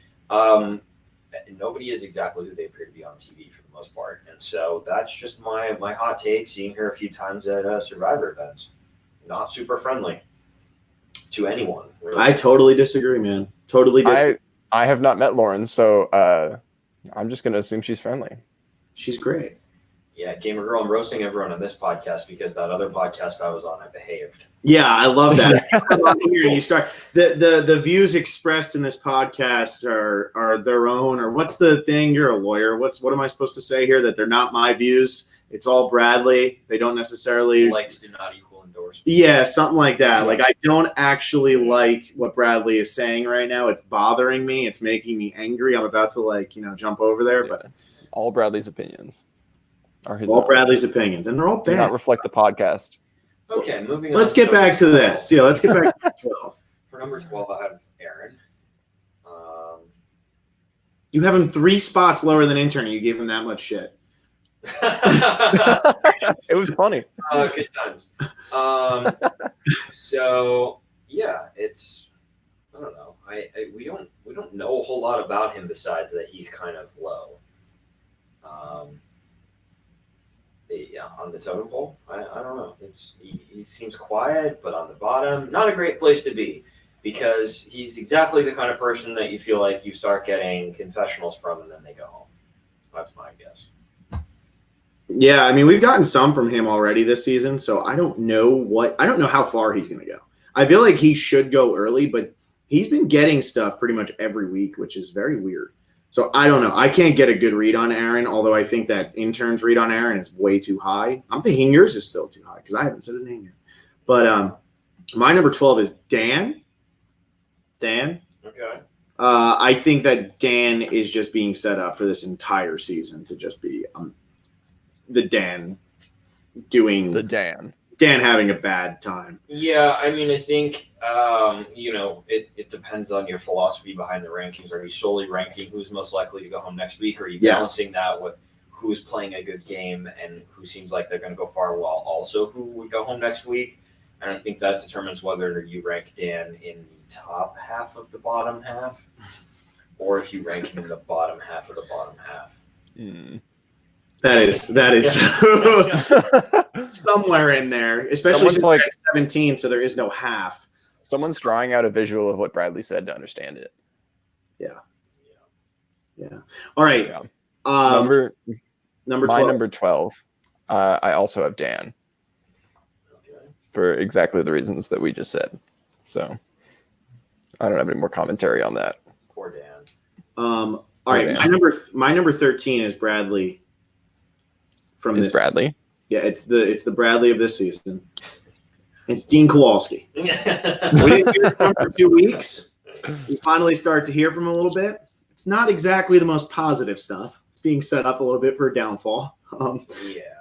nobody is exactly who they appear to be on TV for the most part. And so that's just my hot take, seeing her a few times at Survivor events. Not super friendly to anyone, really. I totally disagree, man. Totally disagree. I have not met Lauren, so I'm just going to assume she's friendly. She's great. Yeah, Gamer Girl, I'm roasting everyone on this podcast because that other podcast I was on, I behaved. Yeah, I love that. Here you start the views expressed in this podcast are their own, or what's the thing? You're a lawyer. What am I supposed to say here? That they're not my views. It's all Bradley. They don't necessarily likes do not equal endorsement. Yeah, something like that. Like I don't actually like what Bradley is saying right now. It's bothering me. It's making me angry. I'm about to jump over there, but all Bradley's opinions are his. All Bradley's opinions, and they're all bad. Do not reflect the podcast. Okay, moving on. Let's get back to this. Yeah, let's get back to 12. For number 12, I have Aaron. You have him 3 spots lower than Intern, and you gave him that much shit. It was funny. Good times. So yeah, it's I don't know. We don't know a whole lot about him besides that he's kind of low. Yeah, on the totem pole, I don't know. He seems quiet, but on the bottom, not a great place to be because he's exactly the kind of person that you feel like you start getting confessionals from, and then they go home. That's my guess. Yeah, I mean, we've gotten some from him already this season, so I don't know how far he's going to go. I feel like he should go early, but he's been getting stuff pretty much every week, which is very weird. So I don't know. I can't get a good read on Aaron, although I think that Intern's read on Aaron is way too high. I'm thinking yours is still too high because I haven't said his name yet. But my number 12 is Dan. Dan. Okay. I think that Dan is just being set up for this entire season to just be the Dan doing the Dan having a bad time. Yeah, I mean, I think it depends on your philosophy behind the rankings. Are you solely ranking who's most likely to go home next week, or are you balancing that with who's playing a good game and who seems like they're going to go far, while also who would go home next week? And I think that determines whether you rank Dan in the top half of the bottom half, or if you rank him in the bottom half of the bottom half. That is somewhere in there, especially since like 17, so there is no half. Someone's drawing out a visual of what Bradley said to understand it. Yeah. All right. Yeah. Number 12. My number 12. I also have Dan. Okay. For exactly the reasons that we just said. So I don't have any more commentary on that. Poor Dan. All right. Dan. My number 13 is Bradley. Bradley? Yeah, it's the Bradley of this season. It's Dean Kowalski. We didn't hear from him for 2 weeks. We finally start to hear from him a little bit. It's not exactly the most positive stuff. It's being set up a little bit for a downfall.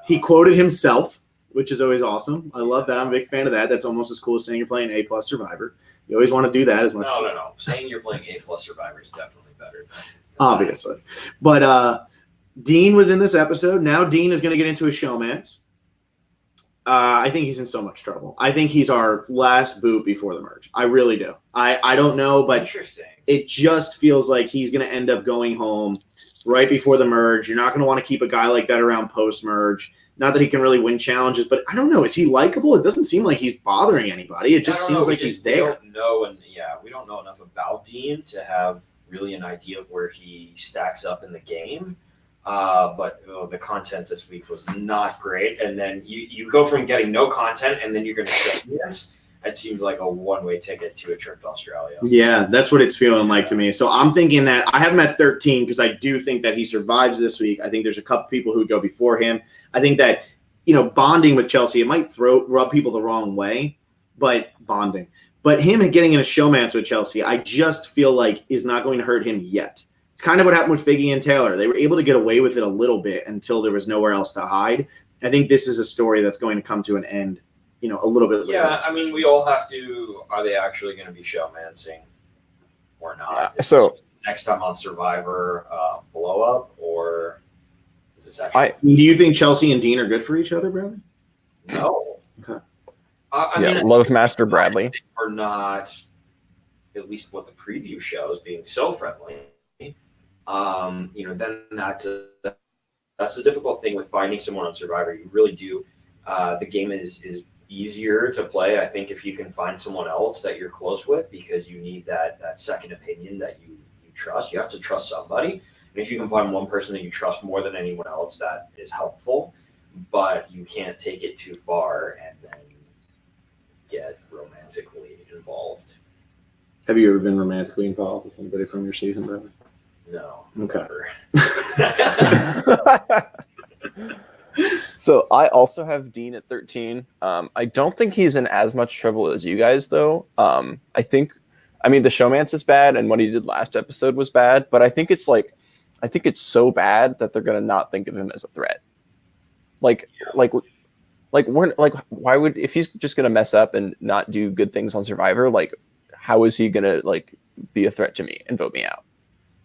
He quoted himself, which is always awesome. I love that. I'm a big fan of that. That's almost as cool as saying you're playing A+ Survivor. You always want to do that as much. No. Saying you're playing A+ Survivor is definitely better. Obviously. But Dean was in this episode. Now Dean is going to get into a showmance. I think he's in so much trouble. I think he's our last boot before the merge. I really do. I don't know, but Interesting. it just feels like he's going to end up going home right before the merge. You're not going to want to keep a guy like that around post-merge. Not that he can really win challenges, but I don't know. Is he likable? It doesn't seem like he's bothering anybody. It just seems like he's there. We don't know enough about Dean to have really an idea of where he stacks up in the game. But the content this week was not great. And then you go from getting no content and then you're going to say yes. It seems like a one-way ticket to a trip to Australia. Yeah, that's what it's feeling like to me. So I'm thinking that I have him at 13 because I do think that he survives this week. I think there's a couple people who would go before him. I think that, bonding with Chelsea, it might rub people the wrong way, but bonding. But him getting in a showmance with Chelsea, I just feel like is not going to hurt him yet. It's kind of what happened with Figgy and Taylor. They were able to get away with it a little bit until there was nowhere else to hide. I think this is a story that's going to come to an end, a little bit later. Yeah, I mean, we all have to. Are they actually going to be showmancing or not? So next time on Survivor, blow up, or is this actually? Do you think Chelsea and Dean are good for each other, Bradley? No. Okay. I mean, love Master Bradley. They are not, at least what the preview shows, being so friendly. Then that's a difficult thing with finding someone on Survivor. You really do. The game is easier to play, I think, if you can find someone else that you're close with, because you need that second opinion that you trust. You have to trust somebody. And if you can find one person that you trust more than anyone else, that is helpful. But you can't take it too far and then get romantically involved. Have you ever been romantically involved with anybody from your season, Bradley? No. Okay. So I also have Dean at 13. I don't think he's in as much trouble as you guys, though. I think the showmance is bad, and what he did last episode was bad. But I think it's so bad that they're gonna not think of him as a threat. Why would, if he's just gonna mess up and not do good things on Survivor? How is he gonna be a threat to me and vote me out?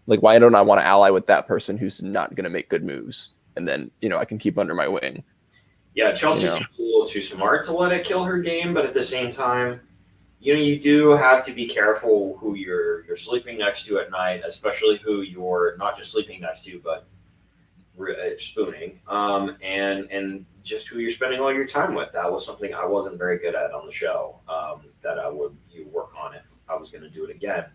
Why don't I want to ally with that person who's not gonna make good moves? And then, I can keep under my wing. Yeah, Chelsea's a little too smart to let it kill her game, but at the same time, you do have to be careful who you're sleeping next to at night, especially who you're not just sleeping next to, but spooning, and just who you're spending all your time with. That was something I wasn't very good at on the show, that I would work on if I was going to do it again.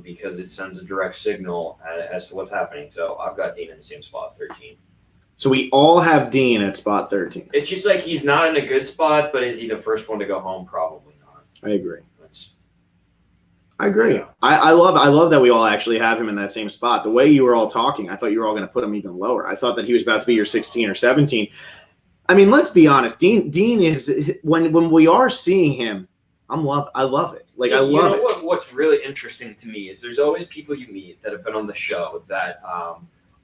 Because it sends a direct signal as to what's happening. So I've got Dean in the same spot, 13. So we all have Dean at spot 13. It's just like he's not in a good spot, but is he the first one to go home? Probably not. I agree. I agree. Yeah. I love that we all actually have him in that same spot. The way you were all talking, I thought you were all going to put him even lower. I thought that he was about to be your 16 or 17. I mean, let's be honest. Dean is, when we are seeing him, I love it. I love it. What's really interesting to me is there's always people you meet that have been on the show that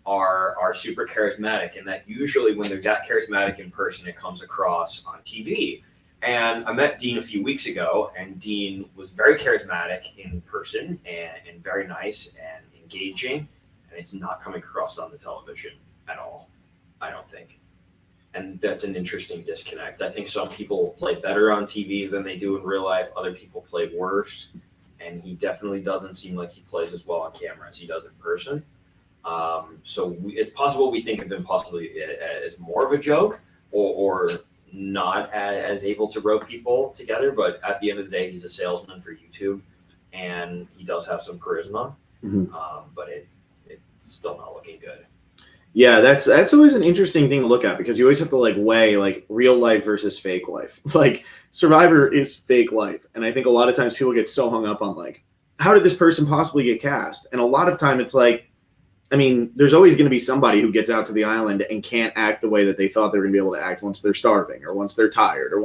are super charismatic, and that usually when they're that charismatic in person, it comes across on TV. And I met Dean a few weeks ago, and Dean was very charismatic in person and very nice and engaging, and it's not coming across on the television at all, I don't think. And that's an interesting disconnect. I think some people play better on TV than they do in real life. Other people play worse. And he definitely doesn't seem like he plays as well on camera as he does in person. So it's possible we think of him possibly as more of a joke or not as able to rope people together. But at the end of the day, he's a salesman for YouTube. And he does have some charisma. Mm-hmm. But it's still not looking good. Yeah, that's always an interesting thing to look at, because you always have to weigh real life versus fake life. Survivor is fake life, and I think a lot of times people get so hung up on how did this person possibly get cast? And a lot of time it's there's always going to be somebody who gets out to the island and can't act the way that they thought they were going to be able to act once they're starving or once they're tired or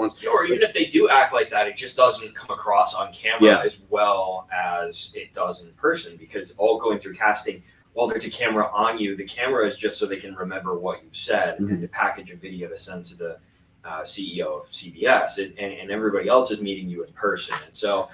even if they do act like that, it just doesn't come across on camera as well as it does in person, because all going through casting, while there's a camera on you, the camera is just so they can remember what you said, mm-hmm. and to package a video to send to the CEO of CBS, and everybody else is meeting you in person. And so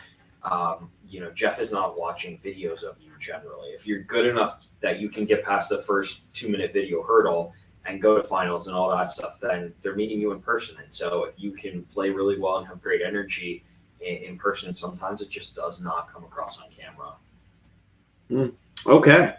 Jeff is not watching videos of you generally. If you're good enough that you can get past the first 2-minute video hurdle and go to finals and all that stuff, then they're meeting you in person. And so if you can play really well and have great energy in person, sometimes it just does not come across on camera. Okay.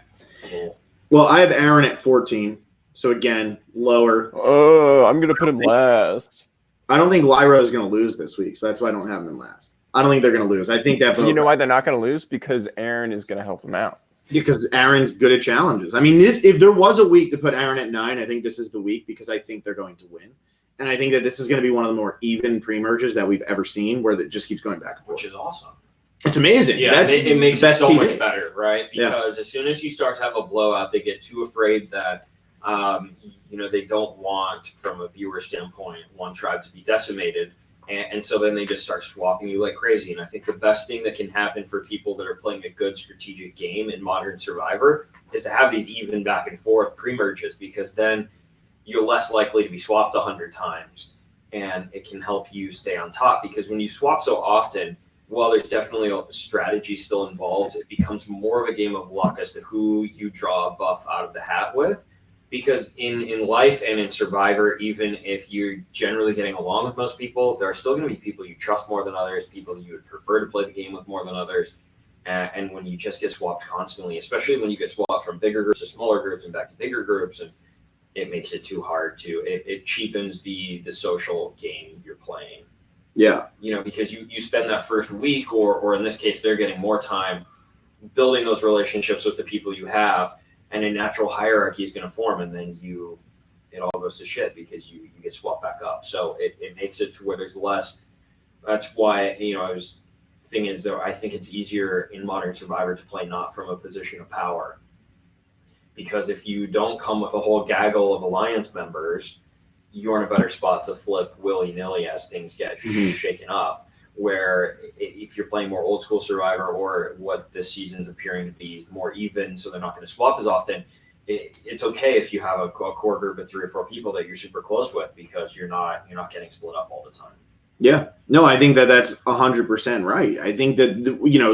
Cool. Well, I have Aaron at 14. So again, lower. Oh, I'm gonna put him last. I don't think Lyra is going to lose this week, so that's why I don't have him in last. I don't think they're going to lose. I think that You know why they're not gonna lose? Because Aaron is gonna help them out. because Aaron's good at challenges. I mean, if there was a week to put Aaron at 9, I think this is the week because I think they're going to win. And I think that this is going to be one of the more even pre-merges that we've ever seen where it just keeps going back and forth. Which is awesome. It's amazing. Yeah, it makes it so TV. much better, right? Because as soon as you start to have a blowout, they get too afraid that they don't want, from a viewer standpoint, one tribe to be decimated. And so then they just start swapping you like crazy. And I think the best thing that can happen for people that are playing a good strategic game in Modern Survivor is to have these even back and forth pre-merges, because then you're less likely to be swapped 100 times. And it can help you stay on top, because when you swap so often, while there's definitely a strategy still involved, it becomes more of a game of luck as to who you draw a buff out of the hat with. Because in life and in Survivor, even if you're generally getting along with most people, there are still going to be people you trust more than others, people you would prefer to play the game with more than others. And when you just get swapped constantly, especially when you get swapped from bigger groups to smaller groups and back to bigger groups, and it makes it too hard it cheapens the social game you're playing. Yeah. Because you spend that first week, or in this case, they're getting more time building those relationships with the people you have. And a natural hierarchy is going to form, and then it all goes to shit because you get swapped back up. So it makes it to where there's less. That's why, thing is, though, I think it's easier in Modern Survivor to play not from a position of power. Because if you don't come with a whole gaggle of alliance members, you're in a better spot to flip willy-nilly as things get shaken up. Where if you're playing more old school Survivor, or what this season's appearing to be more even, so they're not going to swap as often, it's okay if you have a core group of 3 or 4 people that you're super close with, because you're not getting split up all the time. Yeah. No, I think that's 100% right. I think that,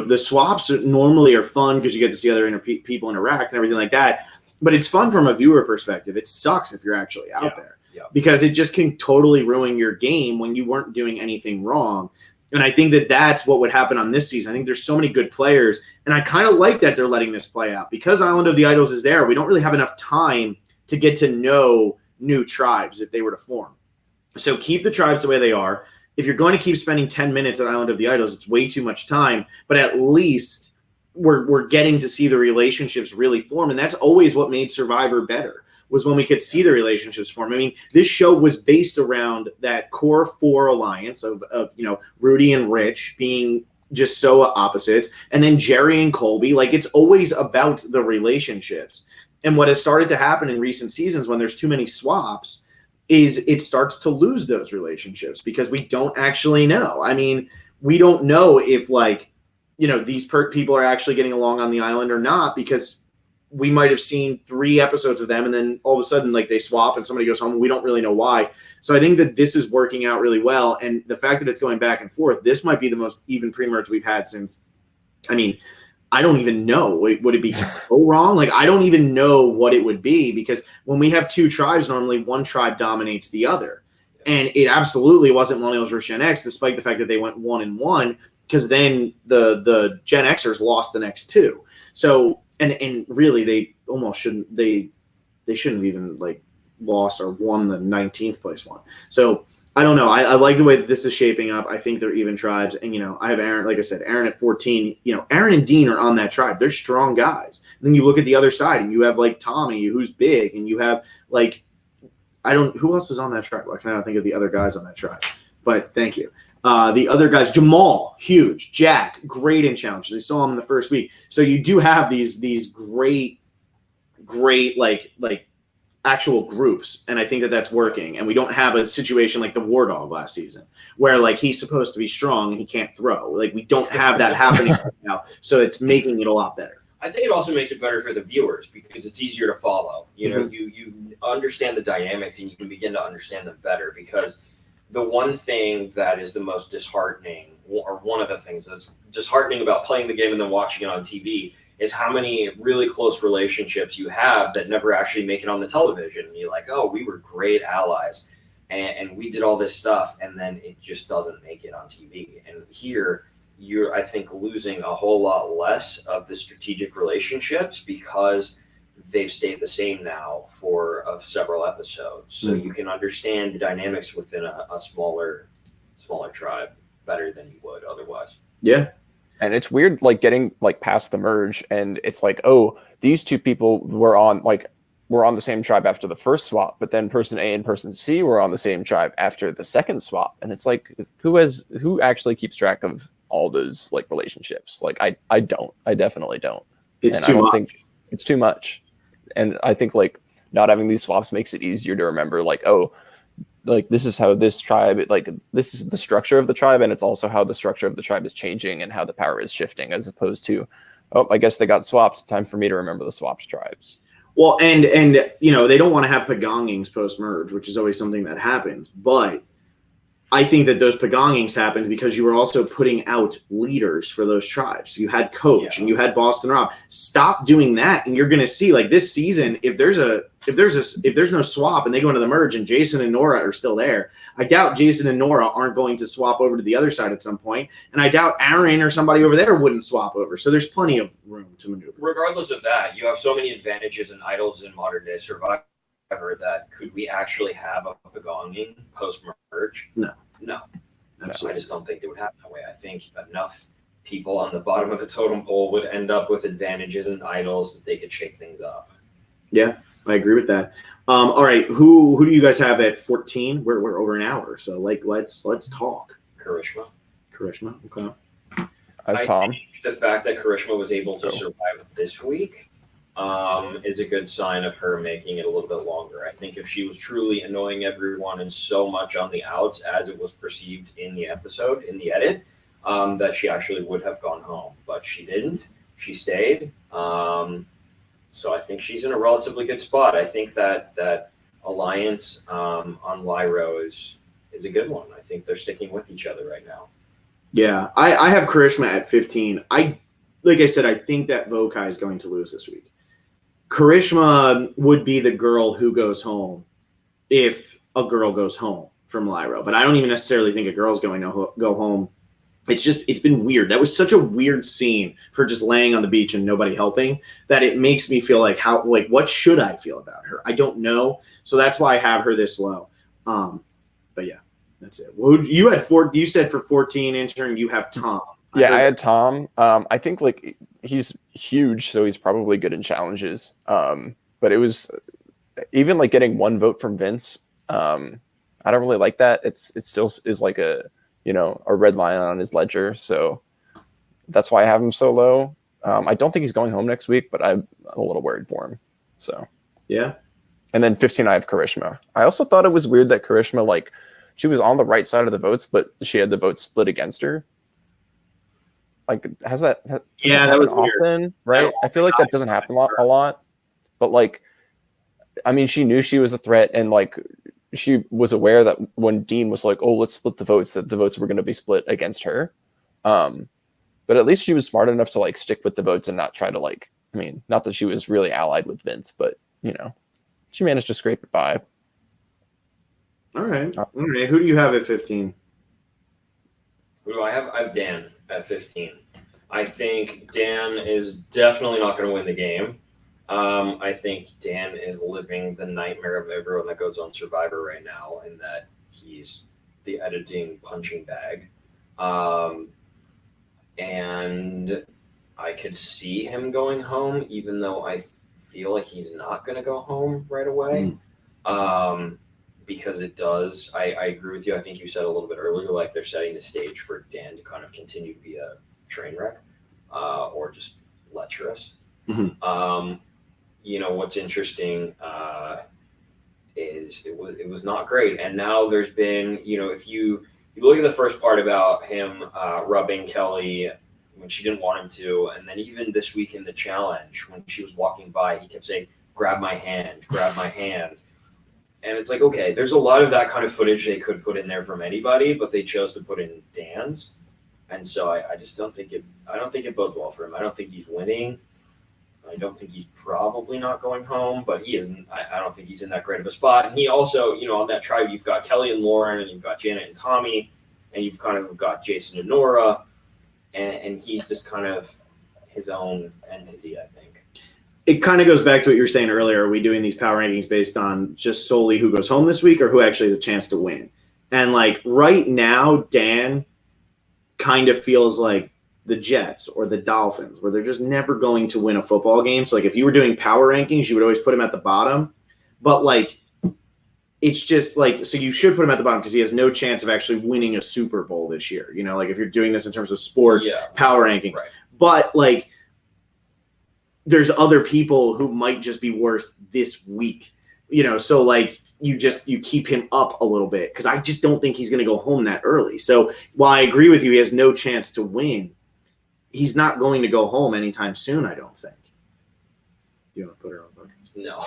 the swaps normally are fun because you get to see other people interact and everything like that. But it's fun from a viewer perspective. It sucks if you're actually out there. Yeah. Because it just can totally ruin your game when you weren't doing anything wrong. And I think that that's what would happen on this season. I think there's so many good players, and I kind of like that they're letting this play out. Because Island of the Idols is there, we don't really have enough time to get to know new tribes if they were to form. So keep the tribes the way they are. If you're going to keep spending 10 minutes at Island of the Idols, it's way too much time, but at least we're getting to see the relationships really form, and that's always what made Survivor better. Was when we could see the relationships form. I mean, this show was based around that core 4 alliance of Rudy and Rich being just so opposites, and then Jerry and Colby. Like, it's always about the relationships. And what has started to happen in recent seasons when there's too many swaps is it starts to lose those relationships because we don't actually know. I mean, we don't know if these people are actually getting along on the island or not, because we might have seen 3 episodes of them, and then all of a sudden, they swap and somebody goes home, and we don't really know why. So I think that this is working out really well. And the fact that it's going back and forth, this might be the most even pre-merge we've had since, I don't even know. Would it be so wrong? I don't even know what it would be, because when we have 2 tribes, normally one tribe dominates the other. And it absolutely wasn't Millennials versus Gen X, despite the fact that they went 1-1, because then the Gen Xers lost the next 2. So, and really, they almost shouldn't. They shouldn't have even lost or won the 19th place one. So I don't know. I like the way that this is shaping up. I think they're even tribes, and I have Aaron. Like I said, Aaron at 14. Aaron and Dean are on that tribe. They're strong guys. And then you look at the other side, and you have Tommy, who's big, and you have who else is on that tribe? I cannot think of the other guys on that tribe. But thank you. The other guys, Jamal, huge. Jack, great in challenges. I saw him in the first week. So you do have these great actual groups, and I think that that's working. And we don't have a situation like the War Dog last season, where he's supposed to be strong and he can't throw. We don't have that happening right now. So it's making it a lot better. I think it also makes it better for the viewers because it's easier to follow. You understand the dynamics, and you can begin to understand them better, because the one thing that is the most disheartening, or one of the things that's disheartening about playing the game and then watching it on TV, is how many really close relationships you have that never actually make it on the television. And you're like, oh, we were great allies, and we did all this stuff, and then it just doesn't make it on TV. And here, you're, I think, losing a whole lot less of the strategic relationships because they've stayed the same now for several episodes. So you can understand the dynamics within a smaller tribe better than you would otherwise. Yeah. And it's weird, like getting like past the merge, and it's like, oh, these two people were on the same tribe after the first swap, but then person A and person C were on the same tribe after the second swap. And it's like, who actually keeps track of all those like relationships? Like I definitely don't. It's and too I don't much. think it's too much. And I think like not having these swaps makes it easier to remember, like, oh, like this is how this tribe, like this is the structure of the tribe, and it's also how the structure of the tribe is changing and how the power is shifting, as opposed to, oh, I guess they got swapped. Time for me to remember the swapped tribes. Well, and they don't want to have pagongings post merge, which is always something that happens. But I think that those pagongings happened because you were also putting out leaders for those tribes. You had Coach and you had Boston Rob. Stop doing that, and you're going to see, like, this season, if there's no swap and they go into the merge and Jason and Nora are still there, I doubt Jason and Nora aren't going to swap over to the other side at some point, and I doubt Aaron or somebody over there wouldn't swap over. So there's plenty of room to maneuver. Regardless of that, you have so many advantages and idols in modern day Survivor that could we actually have a pagonging post merge? No. Absolutely. I just don't think it would happen that way. I think enough people on the bottom of the totem pole would end up with advantages and idols that they could shake things up. Yeah, I agree with that. All right, who do you guys have at 14? We're over an hour, so like let's talk. Karishma. Okay. I have Tom. Think the fact that Karishma was able to survive this week is a good sign of her making it a little bit longer. I think if she was truly annoying everyone and so much on the outs as it was perceived in the episode, in the edit, that she actually would have gone home. But she didn't. She stayed. So I think she's in a relatively good spot. I think that alliance on Lyro is a good one. I think they're sticking with each other right now. Yeah, I have Karishma at 15. Like I said, I think that Vokai is going to lose this week. Karishma would be the girl who goes home if a girl goes home from Lyro, but I don't even necessarily think a girl's going to go home. It's been weird. That was such a weird scene for just laying on the beach and nobody helping that it makes me feel like what should I feel about her? I don't know. So that's why I have her this low. But yeah, that's it. Well, you said for 14 intern, you have Tom. Yeah, I had Tom. I think like he's huge, so he's probably good in challenges. But it was even like getting one vote from Vince. I don't really like that. It still is like a red line on his ledger. So that's why I have him so low. I don't think he's going home next week, but I'm a little worried for him. So yeah. And then 15, I have Karishma. I also thought it was weird that Karishma, like, she was on the right side of the votes, but she had the votes split against her. Like, that was often, weird, right? I feel like that doesn't happen a lot. But like, I mean, she knew she was a threat, and like, she was aware that when Dean was like, "Oh, let's split the votes," that the votes were going to be split against her. But at least she was smart enough to like stick with the votes and not try to like. I mean, not that she was really allied with Vince, but she managed to scrape it by. All right. Who do you have at 15? Who do I have? I have Dan at 15. I think Dan is definitely not going to win the game. I think Dan is living the nightmare of everyone that goes on Survivor right now, in that he's the editing punching bag. And I could see him going home, even though I feel like he's not going to go home right away. Because it does. I agree with you. I think you said a little bit earlier, like they're setting the stage for Dan to kind of continue to be a train wreck or just lecherous. Mm-hmm. What's interesting is it was not great. And now there's been, if you look at the first part about him rubbing Kelly when she didn't want him to, and then even this week in the challenge, when she was walking by, he kept saying, grab my hand. And it's like, okay, there's a lot of that kind of footage they could put in there from anybody, but they chose to put in Dan's. And so I just don't think it bodes well for him. I don't think he's winning. I don't think he's probably not going home, but he isn't. I don't think he's in that great of a spot. And he also, on that tribe, you've got Kelly and Lauren, and you've got Janet and Tommy, and you've kind of got Jason and Nora, and he's just kind of his own entity, I think. It kind of goes back to what you were saying earlier. Are we doing these power rankings based on just solely who goes home this week or who actually has a chance to win? And like right now, Dan kind of feels like the Jets or the Dolphins, where they're just never going to win a football game. So like if you were doing power rankings, you would always put him at the bottom. But like it's just like, so you should put him at the bottom because he has no chance of actually winning a Super Bowl this year. Like if you're doing this in terms of sports power rankings. Right. But like there's other people who might just be worse this week. So like you keep him up a little bit because I just don't think he's going to go home that early. So while I agree with you, he has no chance to win. He's not going to go home anytime soon, I don't think. Do you want to put her on podcast? No.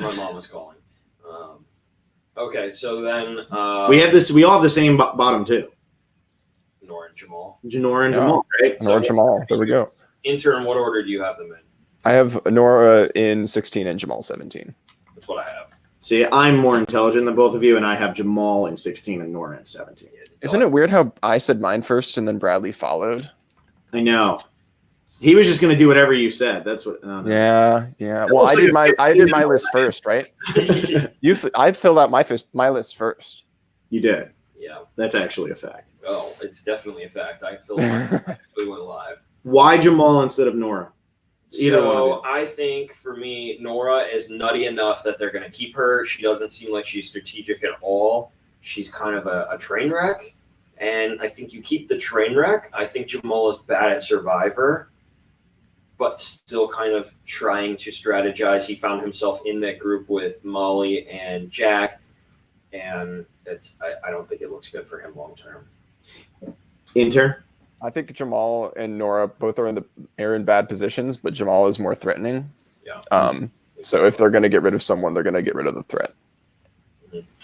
My mom was calling. Okay, so then we all have the same bottom too. Nora and Jamal. Jamal, right? Nora and Jamal. There we go. Intern, what order do you have them in? I have Nora in 16 and Jamal 17. That's what I have. See, I'm more intelligent than both of you, and I have Jamal in 16 and Nora in 17. Isn't it weird how I said mine first and then Bradley followed? I know. He was just going to do whatever you said. That's what. Yeah. Well, I did my list first, right? I filled out my list first. You did. Yeah. That's actually a fact. Oh, it's definitely a fact. I filled mine. Actually went live. Why Jamal instead of Nora? Either one. I think for me, Nora is nutty enough that they're going to keep her. She doesn't seem like she's strategic at all. She's kind of a train wreck. And I think you keep the train wreck. I think Jamal is bad at Survivor, but still kind of trying to strategize. He found himself in that group with Molly and Jack, and I don't think it looks good for him long term. Intern? I think Jamal and Nora both are in bad positions, but Jamal is more threatening. Yeah. So if they're going to get rid of someone, they're going to get rid of the threat.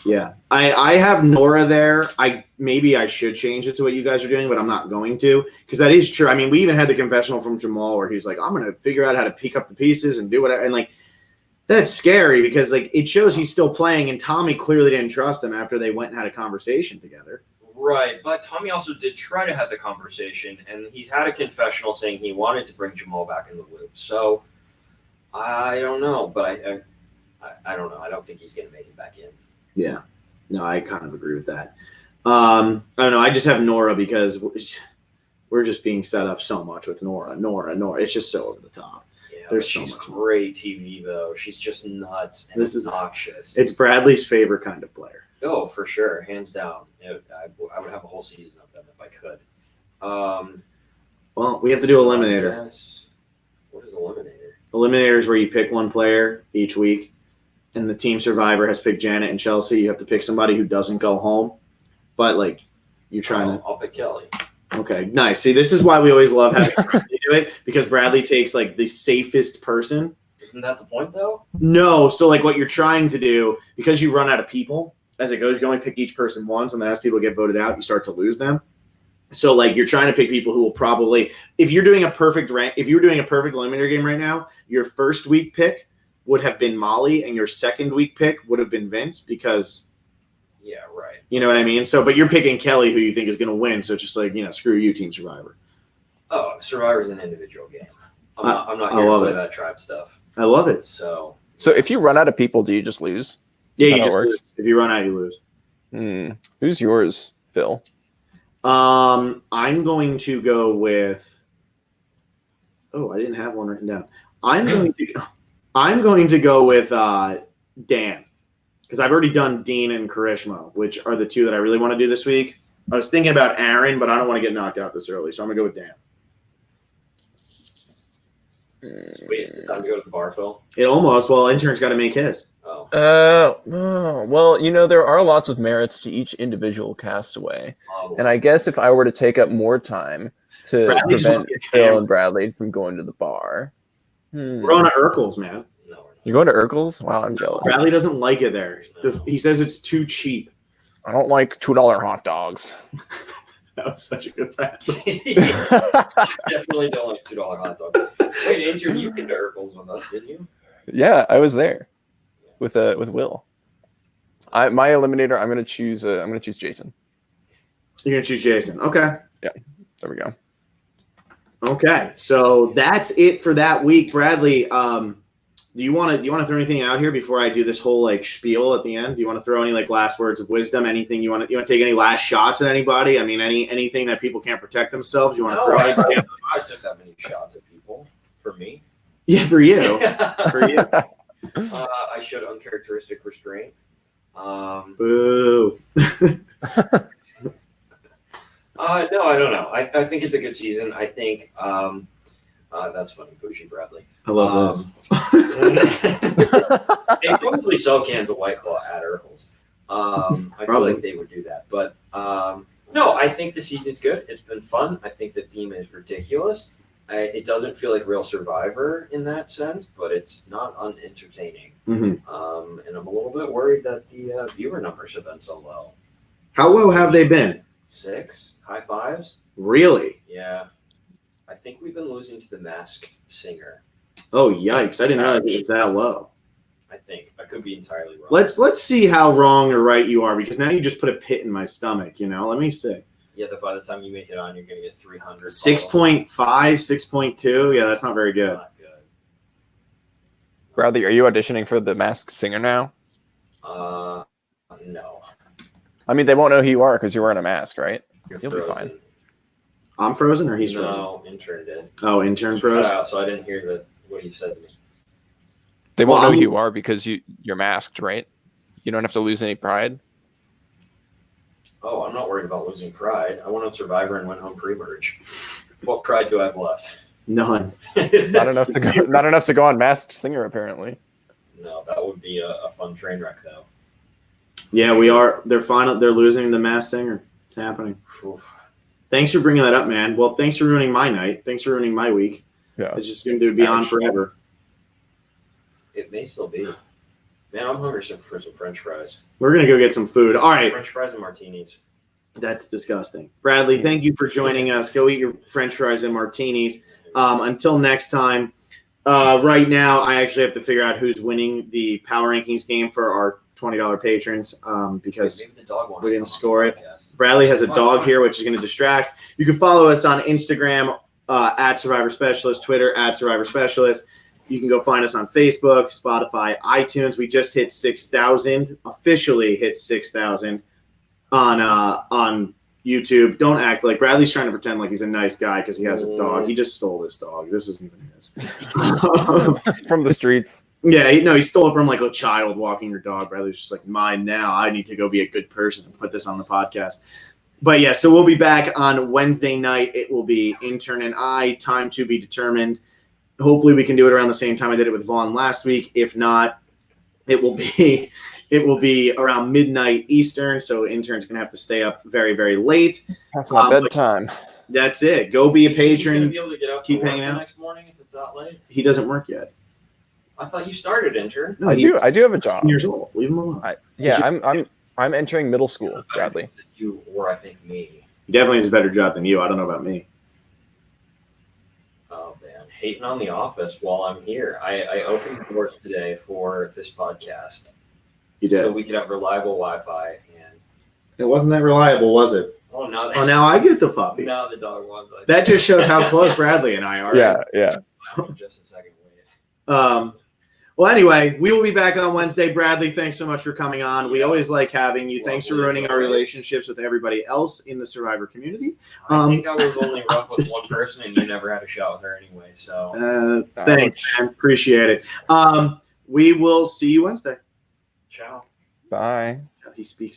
Yeah. I have Nora there. Maybe I should change it to what you guys are doing, but I'm not going to because that is true. I mean, we even had the confessional from Jamal where he's like, I'm going to figure out how to pick up the pieces and do whatever. And like, that's scary because like it shows he's still playing and Tommy clearly didn't trust him after they went and had a conversation together. Right, but Tommy also did try to have the conversation, and he's had a confessional saying he wanted to bring Jamal back in the loop. So I don't know, but I don't know. I don't think he's going to make it back in. Yeah, no, I kind of agree with that. I don't know. I just have Nora because we're just being set up so much with Nora. It's just so over the top. Yeah, there's so much great TV though. She's just nuts and obnoxious. It's Bradley's favorite kind of player. Oh, for sure, hands down. I would have a whole season of them if I could. Well, we have to do Eliminator. What is Eliminator? Eliminator is where you pick one player each week, and the team survivor has picked Janet and Chelsea. You have to pick somebody who doesn't go home, but like you're trying to. I'll pick Kelly. Okay, nice. See, this is why we always love having Bradley do it because Bradley takes like the safest person. Isn't that the point though? No. So like what you're trying to do because you run out of people. As it goes, you only pick each person once, and then as people get voted out, you start to lose them. So, like, you're trying to pick people who will probably, if you're doing a perfect eliminator game right now, your first week pick would have been Molly, and your second week pick would have been Vince because, yeah, right. You know what I mean? So, but you're picking Kelly, who you think is going to win. So it's just like, screw you, Team Survivor. Oh, Survivor's an individual game. I'm not here to play that tribe stuff. I love it. So if you run out of people, do you just lose? Yeah, you just lose. If you run out, you lose. Who's yours, Phil? I'm going to go with. Oh, I didn't have one written down. I'm going to go with Dan because I've already done Dean and Karishma, which are the two that I really want to do this week. I was thinking about Aaron, but I don't want to get knocked out this early, so I'm gonna go with Dan. Sweet. Is it time to go to the bar, Phil? It almost. Well, Intern's got to make his. Well, there are lots of merits to each individual castaway. And I guess if I were to take up more time to prevent Phil and Bradley from going to the bar. We're on Urkel's, man. No, we're not. You're going to Urkel's? Wow, I'm jealous. Bradley doesn't like it there. He says it's too cheap. I don't like $2 hot dogs. That was such a good Bradley. I definitely don't like $2 hot dog. Wait, Intern, you came to Urkel's with us, didn't you? Yeah, I was there with Will. My eliminator. I'm gonna choose Jason. You're gonna choose Jason. Okay. Yeah. There we go. Okay. So that's it for that week, Bradley. Do you want to throw anything out here before I do this whole like spiel at the end? Do you want to throw any like last words of wisdom? Anything you want to take any last shots at anybody? I mean, anything that people can't protect themselves? You want to throw? I just have many shots at people. For me. Yeah, for you. For you. I showed uncharacteristic restraint. Boo. No, I don't know. I think it's a good season. I think that's funny, Bougie Bradley. I love this. They probably sell cans of White Claw at Urkel's. I feel like they would do that. But no, I think the season's good. It's been fun. I think the theme is ridiculous. It doesn't feel like Real Survivor in that sense, but it's not unentertaining. Mm-hmm. And I'm a little bit worried that the viewer numbers have been so low. How low have they been? 6, high 5s. Really? Yeah. I think we've been losing to the Masked Singer. Oh, yikes. I didn't realize it was that low. I think. I could be entirely wrong. Let's see how wrong or right you are, because now you just put a pit in my stomach, Let me see. Yeah, that by the time you make it on, you're going to get 300. 6.5, 6.2. Yeah, that's not very good. Not good. Bradley, are you auditioning for the Masked Singer now? No. I mean, they won't know who you are because you're wearing a mask, right? You'll be fine. I'm frozen or he's frozen? No, Intern did. Oh, Intern froze? Out, so I didn't hear what you said to me. They won't know who you are because you're masked, right? You don't have to lose any pride. Oh, I'm not worried about losing pride. I went on Survivor and went home pre-merge. What pride do I have left? None. Not enough to go. Not enough to go on Masked Singer, apparently. No, that would be a fun train wreck, though. Yeah, we are. They're losing the Masked Singer. It's happening. Oof. Thanks for bringing that up, man. Well, thanks for ruining my night. Thanks for ruining my week. Yeah. I just assumed it would be on forever. It may still be. Man, I'm hungry for some French fries. We're going to go get some food. All right. French fries and martinis. That's disgusting. Bradley, thank you for joining us. Go eat your French fries and martinis. Until next time. Right now, I actually have to figure out who's winning the Power Rankings game for our $20 patrons because we didn't score it. Bradley has a dog here, which is going to distract. You can follow us on Instagram at Survivor Specialist, Twitter at Survivor Specialist. You can go find us on Facebook, Spotify, iTunes. We just hit 6,000, officially hit 6,000 on YouTube. Don't act like Bradley's trying to pretend like he's a nice guy because he has a dog. He just stole this dog. This isn't even his. From the streets. Yeah, he stole it from like a child walking your dog. Bradley's just like, mine now. I need to go be a good person and put this on the podcast. But yeah, so we'll be back on Wednesday night. It will be Intern and I, time to be determined. Hopefully we can do it around the same time I did it with Vaughn last week. If not, it will be around midnight Eastern. So Intern's gonna have to stay up very, very late. That's my bedtime. That's it. Go be a patron. He's be able to get up Keep to hanging out next morning if it's that late. He doesn't work yet. I thought you started, Intern. No, I do have a job. 16 years old. Leave him alone. I'm entering middle school, Bradley. You or I think me. He definitely has a better job than you. I don't know about me. Oh man, hating on the office while I'm here. I opened the doors today for this podcast. You did. So we could have reliable Wi-Fi and. It wasn't that reliable, was it? Oh no! Now I get the puppy. Now the dog wants. That just shows how close Bradley and I are. Yeah. Just a second. Wait. Well, anyway, we will be back on Wednesday. Bradley, thanks so much for coming on. We always like having you. Thanks for ruining our relationships with everybody else in the Survivor community. I think I was only rough with one person, and you never had a shot with her anyway. So thanks, man. Appreciate it. We will see you Wednesday. Ciao. Bye. He speaks.